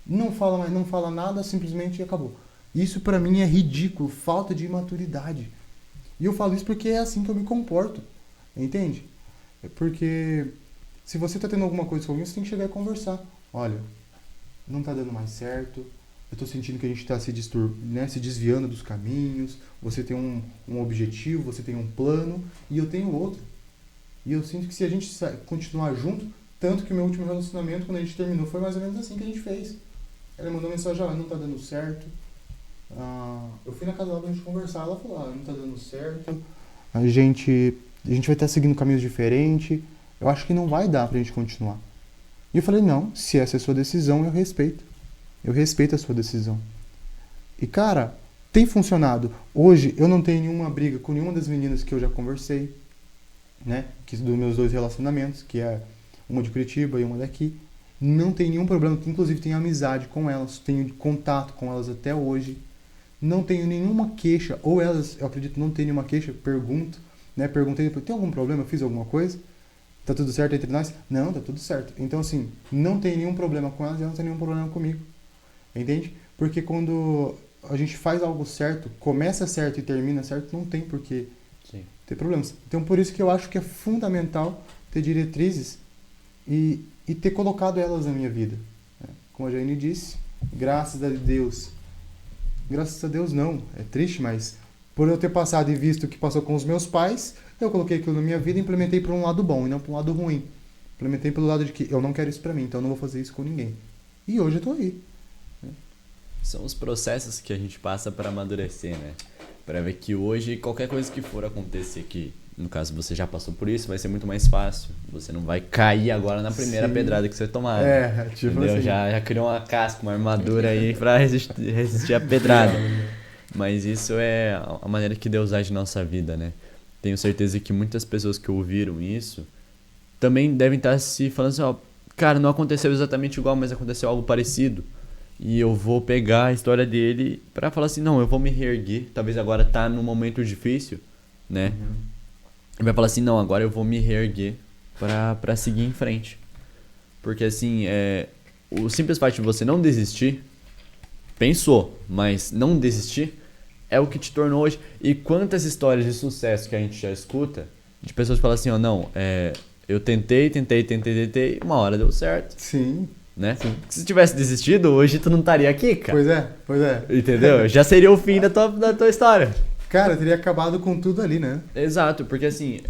Não fala mais, não fala nada, simplesmente acabou. Isso pra mim é ridículo, falta de maturidade. E eu falo isso porque é assim que eu me comporto. Entende? É porque se você tá tendo alguma coisa com alguém, você tem que chegar e conversar. Olha, não tá dando mais certo. Eu tô sentindo que a gente tá se desviando dos caminhos. Você tem um objetivo, você tem um plano e eu tenho outro. E eu sinto que se a gente continuar junto, tanto que o meu último relacionamento, quando a gente terminou, foi mais ou menos assim que a gente fez. Ela mandou mensagem, não tá dando certo. Eu fui na casa dela pra gente conversar, ela falou, não tá dando certo. A gente vai estar seguindo caminhos diferentes. Eu acho que não vai dar pra gente continuar. E eu falei, não, se essa é a sua decisão, eu respeito. Eu respeito a sua decisão. E cara, tem funcionado. Hoje eu não tenho nenhuma briga com nenhuma das meninas que eu já conversei, né? Que dos meus 2 relacionamentos, que é uma de Curitiba e uma daqui. Não tem nenhum problema, inclusive tenho amizade com elas, tenho contato com elas até hoje. Não tenho nenhuma queixa, ou elas, eu acredito, não têm nenhuma queixa, pergunto, né? Perguntei, tem algum problema? Eu fiz alguma coisa? Tá tudo certo entre nós? Não, tá tudo certo. Então, assim, não tem nenhum problema com elas e elas não tem nenhum problema comigo. Entende? Porque quando a gente faz algo certo, começa certo e termina certo, não tem por que ter problemas. Então, por isso que eu acho que é fundamental ter diretrizes e ter colocado elas na minha vida. Como a Jane disse, graças a Deus não, é triste, mas por eu ter passado e visto o que passou com os meus pais, eu coloquei aquilo na minha vida e implementei para um lado bom e não para um lado ruim. Implementei pelo lado de que eu não quero isso para mim, então eu não vou fazer isso com ninguém. E hoje eu tô aí. São os processos que a gente passa para amadurecer, né? Para ver que hoje qualquer coisa que for acontecer que No caso, você já passou por isso, vai ser muito mais fácil. Você não vai cair agora na primeira Sim. pedrada que você tomar. Né? Tipo Entendeu? assim. Já criou uma casca, uma armadura aí pra resistir a pedrada. Mas isso é a maneira que Deus age na nossa vida, né? Tenho certeza que muitas pessoas que ouviram isso também devem estar se falando assim, ó, cara, não aconteceu exatamente igual, mas aconteceu algo parecido. E eu vou pegar a história dele pra falar assim, não, eu vou me reerguer. Talvez agora tá num momento difícil, né? E vai falar assim, não, agora eu vou me reerguer pra seguir em frente. Porque assim, o simples fato de você não desistir, pensou, mas não desistir, é o que te tornou hoje. E quantas histórias de sucesso que a gente já escuta, de pessoas que falam assim, ó, não, eu tentei, uma hora deu certo. Sim. Né? Se tivesse desistido, hoje tu não estaria aqui, cara. Pois é. Entendeu? Já seria o fim da tua história. Cara, teria acabado com tudo ali, né? Exato, porque assim,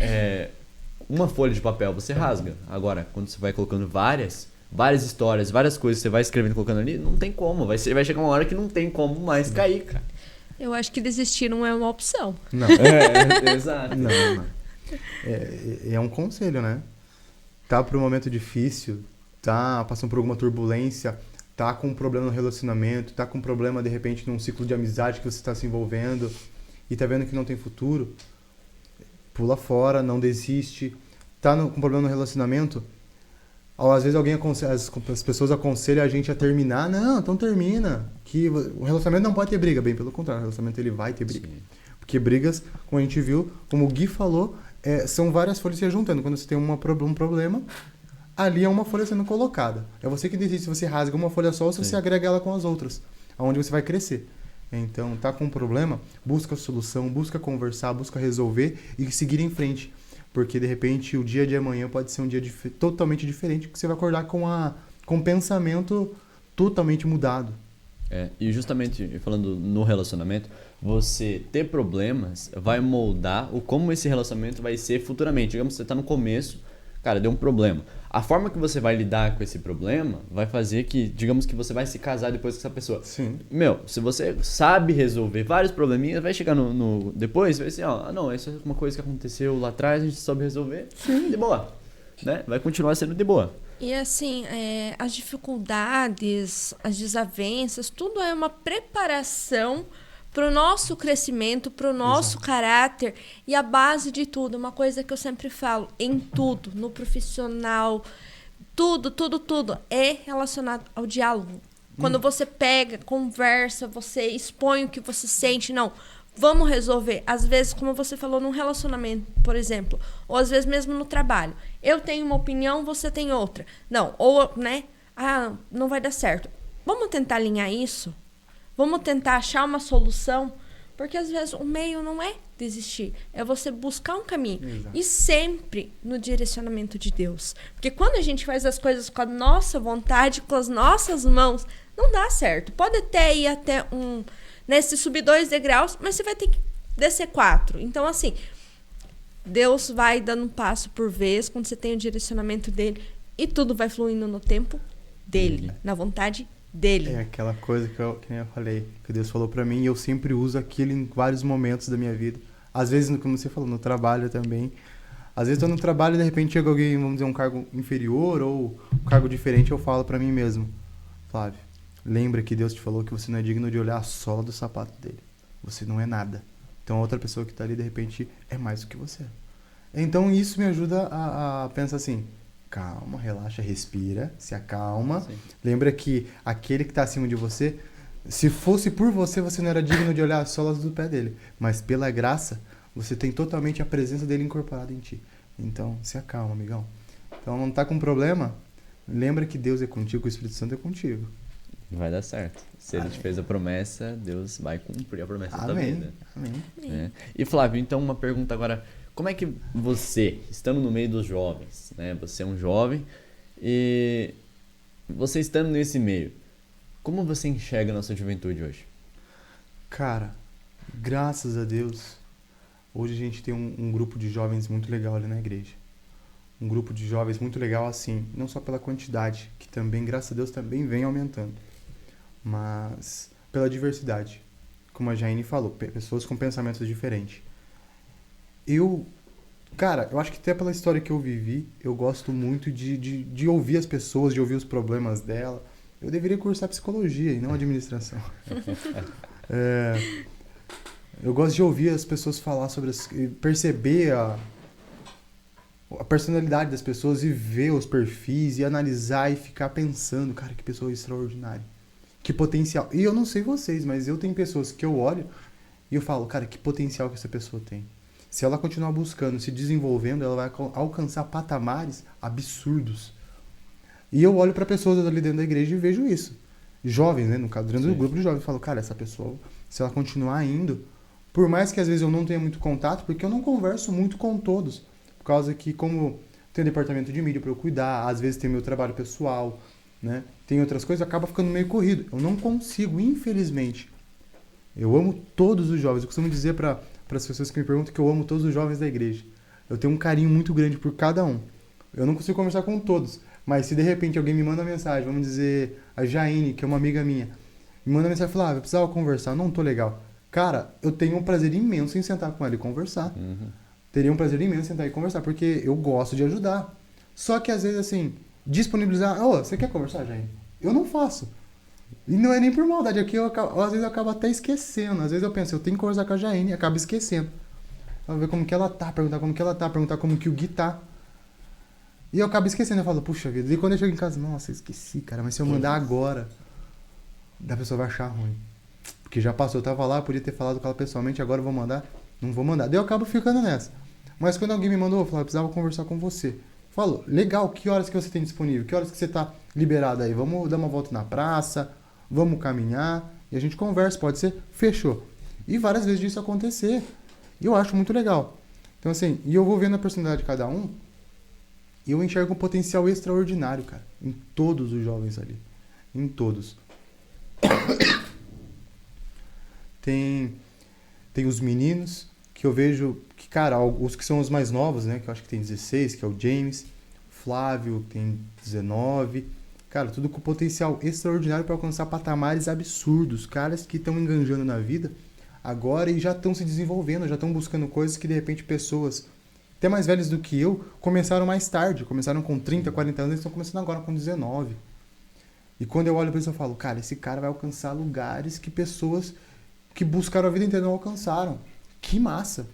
uma folha de papel você rasga. Agora, quando você vai colocando várias histórias, várias coisas que você vai escrevendo, colocando ali, não tem como. Vai chegar uma hora que não tem como mais cair, cara. Eu acho que desistir não é uma opção. Não. Exato. Não. É um conselho, né? Tá por um momento difícil, tá passando por alguma turbulência, tá com um problema no relacionamento, tá com um problema, de repente, num ciclo de amizade que você está se envolvendo e tá vendo que não tem futuro, pula fora, não desiste. Tá com problema no relacionamento, às vezes as pessoas aconselham a gente a terminar. Não, então termina. Que o relacionamento não pode ter briga, bem pelo contrário, o relacionamento ele vai ter briga. Sim. Porque brigas, como a gente viu, como o Gui falou, são várias folhas se juntando. Quando você tem um problema, ali é uma folha sendo colocada. É você que decide se você rasga uma folha só ou se você agrega ela com as outras, aonde você vai crescer. Então, tá com um problema, busca a solução, busca conversar, busca resolver e seguir em frente. Porque, de repente, o dia de amanhã pode ser um dia totalmente diferente, porque você vai acordar com um pensamento totalmente mudado. E justamente falando no relacionamento, você ter problemas vai moldar como esse relacionamento vai ser futuramente. Digamos que você está no começo, cara, deu um problema. A forma que você vai lidar com esse problema vai fazer que, digamos que você vai se casar depois com essa pessoa. Sim. Se você sabe resolver vários probleminhas, vai chegar depois, vai ser, não, isso é uma coisa que aconteceu lá atrás, a gente soube resolver, de boa, né? Vai continuar sendo de boa. E assim, as dificuldades, as desavenças, tudo é uma preparação para o nosso crescimento, para o nosso caráter. E a base de tudo, uma coisa que eu sempre falo, em tudo, no profissional, tudo é relacionado ao diálogo. Quando você pega, conversa, você expõe o que você sente, não, vamos resolver. Às vezes, como você falou, num relacionamento, por exemplo, ou às vezes mesmo no trabalho. Eu tenho uma opinião, você tem outra. Não, ou, né, não vai dar certo. Vamos tentar alinhar isso? Vamos tentar achar uma solução? Porque às vezes o meio não é desistir, é você buscar um caminho. Exato. E sempre no direcionamento de Deus. Porque quando a gente faz as coisas com a nossa vontade, com as nossas mãos, não dá certo. Pode até ir até se subir 2 degraus, mas você vai ter que descer 4. Então, assim, Deus vai dando um passo por vez, quando você tem o direcionamento dele, e tudo vai fluindo no tempo dele, na vontade dele. É aquela coisa que nem eu falei, que Deus falou pra mim, e eu sempre uso aquilo em vários momentos da minha vida. Às vezes, como você falou, no trabalho também. Às vezes eu tô no trabalho e de repente chega alguém, vamos dizer, um cargo inferior ou um cargo diferente, eu falo pra mim mesmo: Flávio, lembra que Deus te falou que você não é digno de olhar a sola do sapato dele. Você não é nada. Então a outra pessoa que tá ali, de repente, é mais do que você. Então isso me ajuda a pensar assim: calma, relaxa, respira, se acalma. Sim. Lembra que aquele que está acima de você, se fosse por você, você não era digno de olhar as solas do pé dele. Mas pela graça, você tem totalmente a presença dele incorporada em ti. Então, se acalma, amigão. Então, não tá com problema? Lembra que Deus é contigo, o Espírito Santo é contigo. Vai dar certo. Se ele te fez a promessa, Deus vai cumprir a promessa da tua vida. Amém. E Flávio, então uma pergunta agora. Como é que você, estando no meio dos jovens, né? Você é um jovem e você estando nesse meio, como você enxerga a nossa juventude hoje? Cara, graças a Deus, hoje a gente tem um grupo de jovens muito legal ali na igreja. Um grupo de jovens muito legal assim, não só pela quantidade, que também, graças a Deus, também vem aumentando, mas pela diversidade. Como a Jaine falou, pessoas com pensamentos diferentes. Eu Cara, eu acho que até pela história que eu vivi, eu gosto muito de ouvir as pessoas, de ouvir os problemas dela. Eu deveria cursar psicologia e não administração. Eu gosto de ouvir as pessoas falar sobre perceber a personalidade das pessoas e ver os perfis e analisar e ficar pensando, cara, que pessoa extraordinária. Que potencial. E eu não sei vocês, mas eu tenho pessoas que eu olho e eu falo, cara, que potencial que essa pessoa tem. Se ela continuar buscando, se desenvolvendo, ela vai alcançar patamares absurdos. E eu olho para pessoas ali dentro da igreja e vejo isso. Jovens, né? No caso, dentro do grupo de jovens, eu falo, cara, essa pessoa, se ela continuar indo, por mais que às vezes eu não tenha muito contato, porque eu não converso muito com todos. Por causa que, como tem o departamento de mídia para eu cuidar, às vezes tem meu trabalho pessoal, né? Tem outras coisas, acaba ficando meio corrido. Eu não consigo, infelizmente. Eu amo todos os jovens. Eu costumo dizer para as pessoas que me perguntam que eu amo todos os jovens da igreja. Eu tenho um carinho muito grande por cada um. Eu não consigo conversar com todos, mas se de repente alguém me manda uma mensagem, vamos dizer, a Jaine, que é uma amiga minha, me manda uma mensagem e fala, eu precisava conversar, não tô legal. Cara, eu tenho um prazer imenso em sentar com ela e conversar. Teria um prazer imenso em sentar e conversar, porque eu gosto de ajudar. Só que às vezes, assim, disponibilizar, você quer conversar, Jaine? Eu não faço. E não é nem por maldade, aqui às vezes eu acabo até esquecendo. Às vezes eu penso, eu tenho que conversar com a Jaine e acabo esquecendo. Pra ver como que ela tá, perguntar como que ela tá, perguntar como que o Gui tá. E eu acabo esquecendo, eu falo, puxa vida. E quando eu chego em casa, nossa, eu esqueci, cara, mas se eu mandar agora, a pessoa vai achar ruim. Porque já passou, eu tava lá, podia ter falado com ela pessoalmente, agora eu vou mandar, não vou mandar. Daí eu acabo ficando nessa. Mas quando alguém me mandou, eu falei, eu precisava conversar com você. Falou, legal, que horas que você tem disponível? Que horas que você tá liberado aí? Vamos dar uma volta na praça, vamos caminhar, e a gente conversa, pode ser? Fechou. E várias vezes disso acontecer. E eu acho muito legal. Então assim, e eu vou vendo a personalidade de cada um, e eu enxergo um potencial extraordinário, cara, em todos os jovens ali. Em todos. Tem os meninos, que eu vejo que, cara, os que são os mais novos, né, que eu acho que tem 16, que é o James, Flávio, que tem 19, cara, tudo com potencial extraordinário para alcançar patamares absurdos, caras que estão enganjando na vida agora e já estão se desenvolvendo, já estão buscando coisas que, de repente, pessoas até mais velhos do que eu começaram mais tarde, começaram com 30, 40 anos, eles estão começando agora com 19. E quando eu olho para isso, eu falo, cara, esse cara vai alcançar lugares que pessoas que buscaram a vida inteira não alcançaram. Que massa!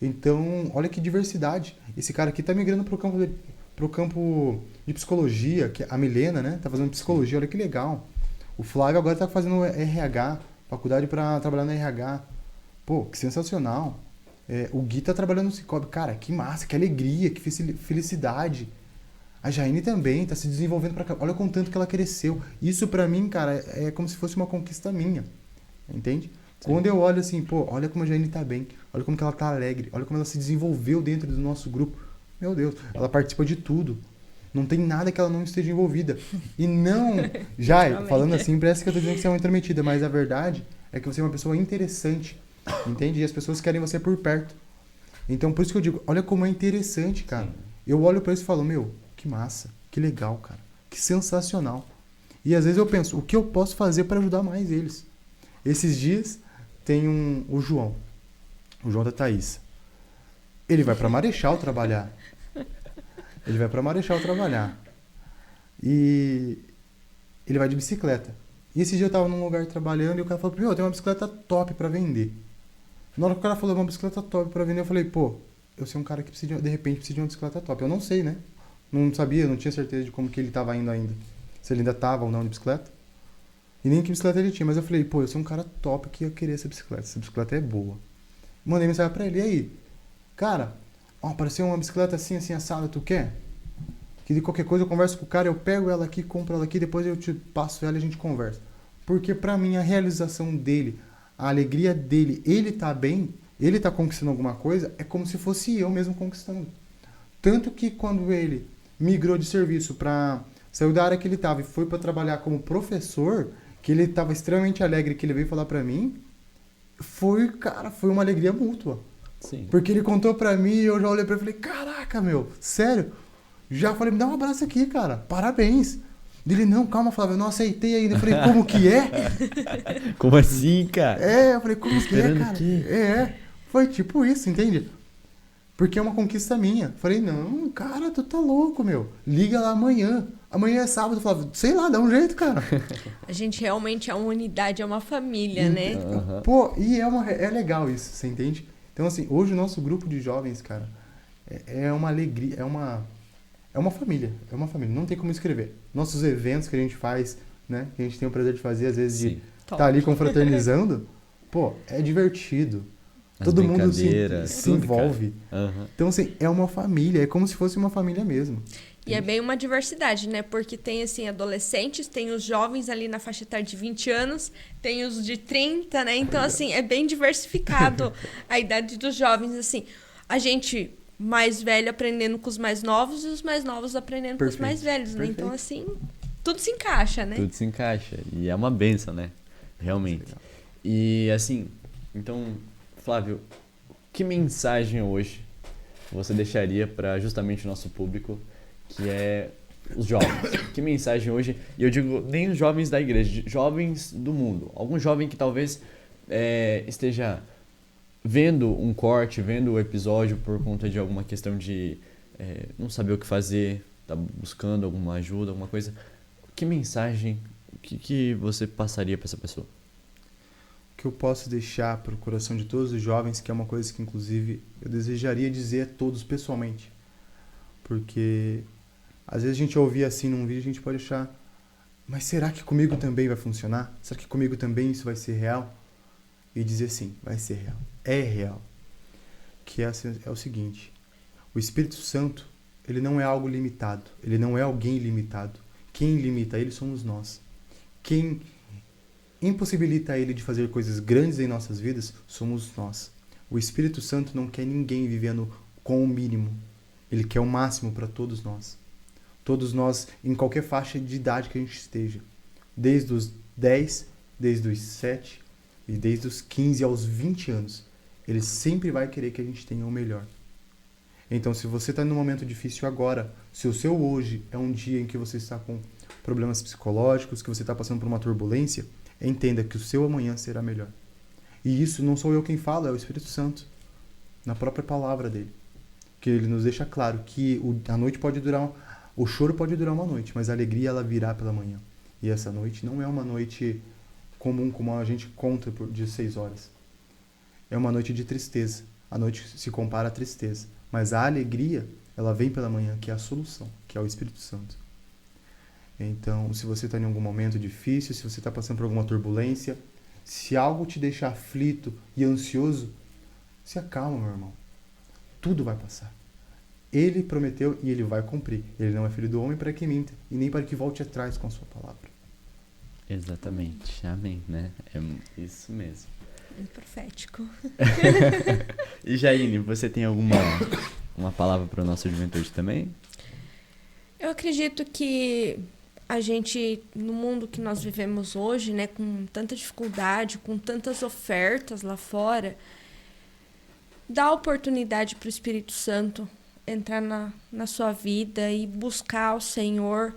Então, olha que diversidade. Esse cara aqui tá migrando pro campo de psicologia, que a Milena, né, tá fazendo psicologia, olha que legal. O Flávio agora tá fazendo RH, faculdade para trabalhar na RH. Pô, que sensacional. O Gui tá trabalhando no Cicobi. Cara, que massa, que alegria, que felicidade. A Jaine também tá se desenvolvendo pra cá. Olha com tanto que ela cresceu. Isso pra mim, cara, é como se fosse uma conquista minha. Entende? Sim. Quando eu olho assim, pô, olha como a Jaine tá bem. Olha como que ela tá alegre. Olha como ela se desenvolveu dentro do nosso grupo. Meu Deus, ela participa de tudo. Não tem nada que ela não esteja envolvida. E não... Jai, falando assim, parece que eu tô dizendo que você é uma intrometida, mas a verdade é que você é uma pessoa interessante. Entende? E as pessoas querem você por perto. Então, por isso que eu digo, olha como é interessante, cara. Sim. Eu olho pra isso e falo, meu, que massa, que legal, cara. Que sensacional. E às vezes eu penso, o que eu posso fazer para ajudar mais eles? Esses dias tem o João da Thaís. Ele vai pra Marechal trabalhar. E ele vai de bicicleta. E esse dia eu tava num lugar trabalhando e o cara falou, meu, tem uma bicicleta top pra vender. Na hora que o cara falou, uma bicicleta top pra vender, eu falei, pô, eu sou um cara que precisa de repente precisa de uma bicicleta top. Eu não sei, né? Não sabia, não tinha certeza de como que ele tava indo ainda. Se ele ainda tava ou não de bicicleta. E nem que bicicleta ele tinha. Mas eu falei, pô, eu sou um cara top que ia querer essa bicicleta. Essa bicicleta é boa. Mandei mensagem pra ele, e aí? Cara, apareceu uma bicicleta assim, assim, assada, tu quer? Que de qualquer coisa eu converso com o cara, eu pego ela aqui, compro ela aqui, depois eu te passo ela e a gente conversa. Porque pra mim a realização dele, a alegria dele, ele tá bem, ele tá conquistando alguma coisa, é como se fosse eu mesmo conquistando. Tanto que quando ele migrou de serviço saiu da área que ele tava e foi para trabalhar como professor, que ele tava extremamente alegre, que ele veio falar para mim, foi uma alegria mútua. Sim. Porque ele contou para mim e eu já olhei para ele e falei, caraca, meu, sério? Já falei, me dá um abraço aqui, cara, parabéns. Ele, não, calma, Flávio, eu não aceitei ainda. Eu falei, como que é? Como assim, cara? Eu falei, como que é, cara? Foi tipo isso, entende? Porque é uma conquista minha. Falei, não, cara, tu tá louco, meu. Liga lá amanhã. Amanhã é sábado. Eu falava, sei lá, dá um jeito, cara. A gente realmente é uma unidade, é uma família, né? Pô, e é legal isso, você entende? Então, assim, hoje o nosso grupo de jovens, cara, é uma alegria, é uma família. É uma família, não tem como escrever. Nossos eventos que a gente faz, né? Que a gente tem o prazer de fazer, às vezes, de estar ali confraternizando, pô, é divertido. As Todo mundo se tudo, envolve. Uhum. Então, assim, é uma família, é como se fosse uma família mesmo. E é bem uma diversidade, né? Porque tem, assim, adolescentes, tem os jovens ali na faixa etária de 20 anos, tem os de 30, né? Então, assim, é bem diversificado a idade dos jovens, assim. A gente mais velho aprendendo com os mais novos e os mais novos aprendendo com os mais velhos, né? Então, assim, tudo se encaixa, né? Tudo se encaixa. E é uma benção, né? Realmente. E, assim, então, Flávio, que mensagem hoje você deixaria para justamente o nosso público, que é os jovens? Que mensagem hoje, e eu digo nem os jovens da igreja, jovens do mundo. Algum jovem que talvez esteja vendo um corte, vendo o episódio por conta de alguma questão de não saber o que fazer, tá buscando alguma ajuda, alguma coisa. Que mensagem, o que você passaria para essa pessoa? O que eu posso deixar para o coração de todos os jovens, que é uma coisa que, inclusive, eu desejaria dizer a todos pessoalmente. Porque às vezes a gente ouvir assim num vídeo, a gente pode achar, mas será que comigo também vai funcionar? Será que comigo também isso vai ser real? E dizer sim, vai ser real. É real. Que é o seguinte, o Espírito Santo, ele não é algo limitado, ele não é alguém limitado. Quem limita ele somos nós. Quem impossibilita ele de fazer coisas grandes em nossas vidas somos nós. O Espírito Santo não quer ninguém vivendo com o mínimo. Ele quer o máximo para todos nós. Todos nós, em qualquer faixa de idade que a gente esteja. Desde os 10, desde os 7 e desde os 15 aos 20 anos. Ele sempre vai querer que a gente tenha o melhor. Então, se você está num momento difícil agora, se o seu hoje é um dia em que você está com problemas psicológicos, que você está passando por uma turbulência, entenda que o seu amanhã será melhor. E isso não sou eu quem fala, é o Espírito Santo, na própria palavra dele. Que ele nos deixa claro que a noite pode durar, o choro pode durar uma noite, mas a alegria ela virá pela manhã. E essa noite não é uma noite comum, como a gente conta de 6 horas. É uma noite de tristeza. A noite se compara à tristeza. Mas a alegria, ela vem pela manhã, que é a solução, que é o Espírito Santo. Então, se você está em algum momento difícil, se você está passando por alguma turbulência, se algo te deixar aflito e ansioso, se acalma, meu irmão. Tudo vai passar. Ele prometeu e ele vai cumprir. Ele não é filho do homem para que minta e nem para que volte atrás com a sua palavra. Exatamente. Amém, né? É isso mesmo. Muito profético. E Jaine, você tem uma palavra para o nosso juventude também? Eu acredito que a gente, no mundo que nós vivemos hoje, né, com tanta dificuldade, com tantas ofertas lá fora, dá oportunidade para o Espírito Santo entrar na sua vida e buscar o Senhor,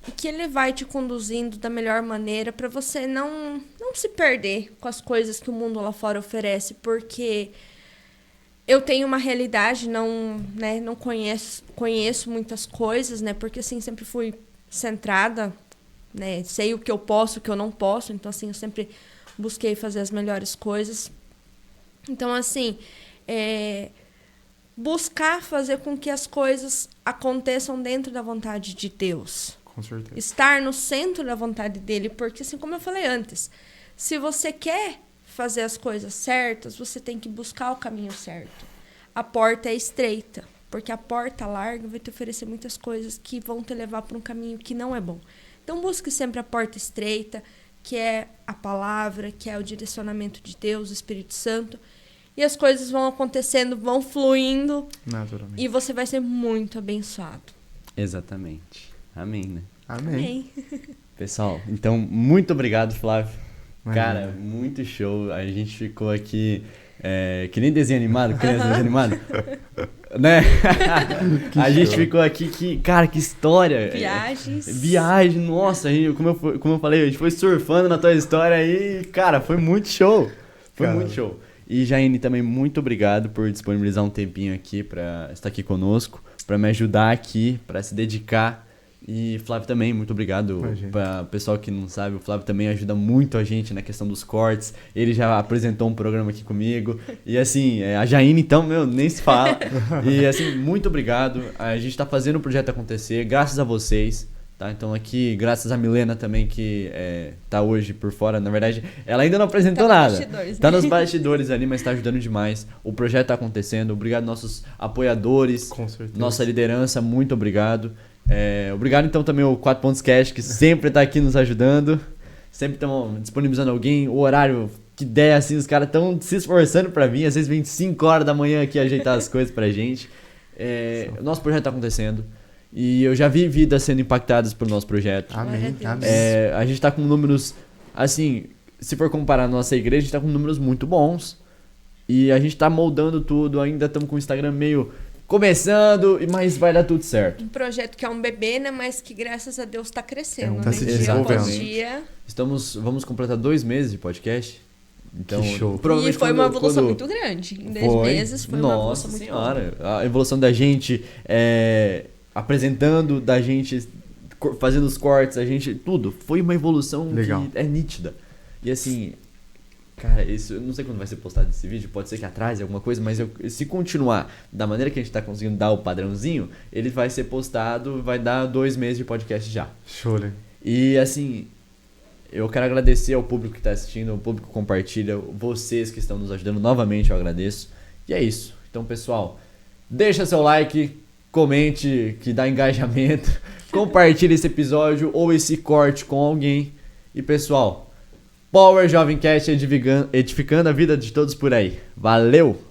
e que Ele vai te conduzindo da melhor maneira para você não se perder com as coisas que o mundo lá fora oferece, porque eu tenho uma realidade, não conheço muitas coisas, né, porque assim, sempre fui centrada, né, sei o que eu posso, o que eu não posso, então assim, eu sempre busquei fazer as melhores coisas. Então, assim, buscar fazer com que as coisas aconteçam dentro da vontade de Deus. Com certeza. Estar no centro da vontade dele, porque, assim, como eu falei antes, se você quer fazer as coisas certas, você tem que buscar o caminho certo. A porta é estreita, porque a porta larga vai te oferecer muitas coisas que vão te levar para um caminho que não é bom. Então, busque sempre a porta estreita, que é a palavra, que é o direcionamento de Deus, o Espírito Santo. E as coisas vão acontecendo, vão fluindo. Naturalmente. E você vai ser muito abençoado. Exatamente. Amém, né? Amém. Pessoal, então, muito obrigado, Flávio. Maravilha. Cara, muito show. A gente ficou aqui que nem desenho animado, criança desenho animado. Né? A gente ficou aqui, cara, que história. Viagem, nossa, como eu falei, a gente foi surfando na tua história aí, cara, foi muito show. Muito show. E Jaine, também muito obrigado por disponibilizar um tempinho aqui para estar aqui conosco, para me ajudar aqui, para se dedicar. E Flávio também, muito obrigado. Para o pessoal que não sabe, o Flávio também ajuda muito a gente na questão dos cortes. Ele já apresentou um programa aqui comigo. E assim, a Jaine, então, nem se fala. E assim, muito obrigado. A gente tá fazendo o projeto acontecer, graças a vocês. Tá? Então aqui, graças a Milena também, que tá hoje por fora. Na verdade, ela ainda não apresentou nada. Tá nos bastidores ali, mas tá ajudando demais. O projeto tá acontecendo. Obrigado nossos apoiadores. Com certeza. Nossa liderança, muito obrigado. Obrigado então também ao 4 Pontos Cash, que sempre tá aqui nos ajudando. Sempre estão disponibilizando alguém. O horário, que ideia assim, os caras estão se esforçando pra vir. Às vezes vem 5 horas da manhã aqui ajeitar as coisas pra gente. O nosso projeto tá acontecendo. E eu já vi vidas sendo impactadas pelo nosso projeto. Amém. A gente tá com números, assim, se for comparar a nossa igreja, a gente tá com números muito bons. E a gente tá moldando tudo, ainda estamos com o Instagram meio começando, mas vai dar tudo certo. Um projeto que é um bebê, né? Mas que graças a Deus tá crescendo. Tá né? se Dia após desenvolvendo. dia. Vamos completar 2 meses de podcast. Então, Que show. E foi uma evolução muito grande. Em 10 meses foi uma Nossa evolução muito senhora, a evolução da gente apresentando, da gente fazendo os cortes, a gente tudo. Foi uma evolução Legal. que é nítida. E assim, cara, isso, eu não sei quando vai ser postado esse vídeo, pode ser que atrase alguma coisa, mas se continuar da maneira que a gente tá conseguindo dar o padrãozinho, ele vai ser postado, vai dar 2 meses de podcast já. Show, né? E assim, eu quero agradecer ao público que está assistindo, ao público que compartilha, vocês que estão nos ajudando, novamente eu agradeço. E é isso. Então, pessoal, deixa seu like, comente, que dá engajamento, compartilhe esse episódio ou esse corte com alguém. E, pessoal, Power Jovem Cast edificando a vida de todos por aí. Valeu!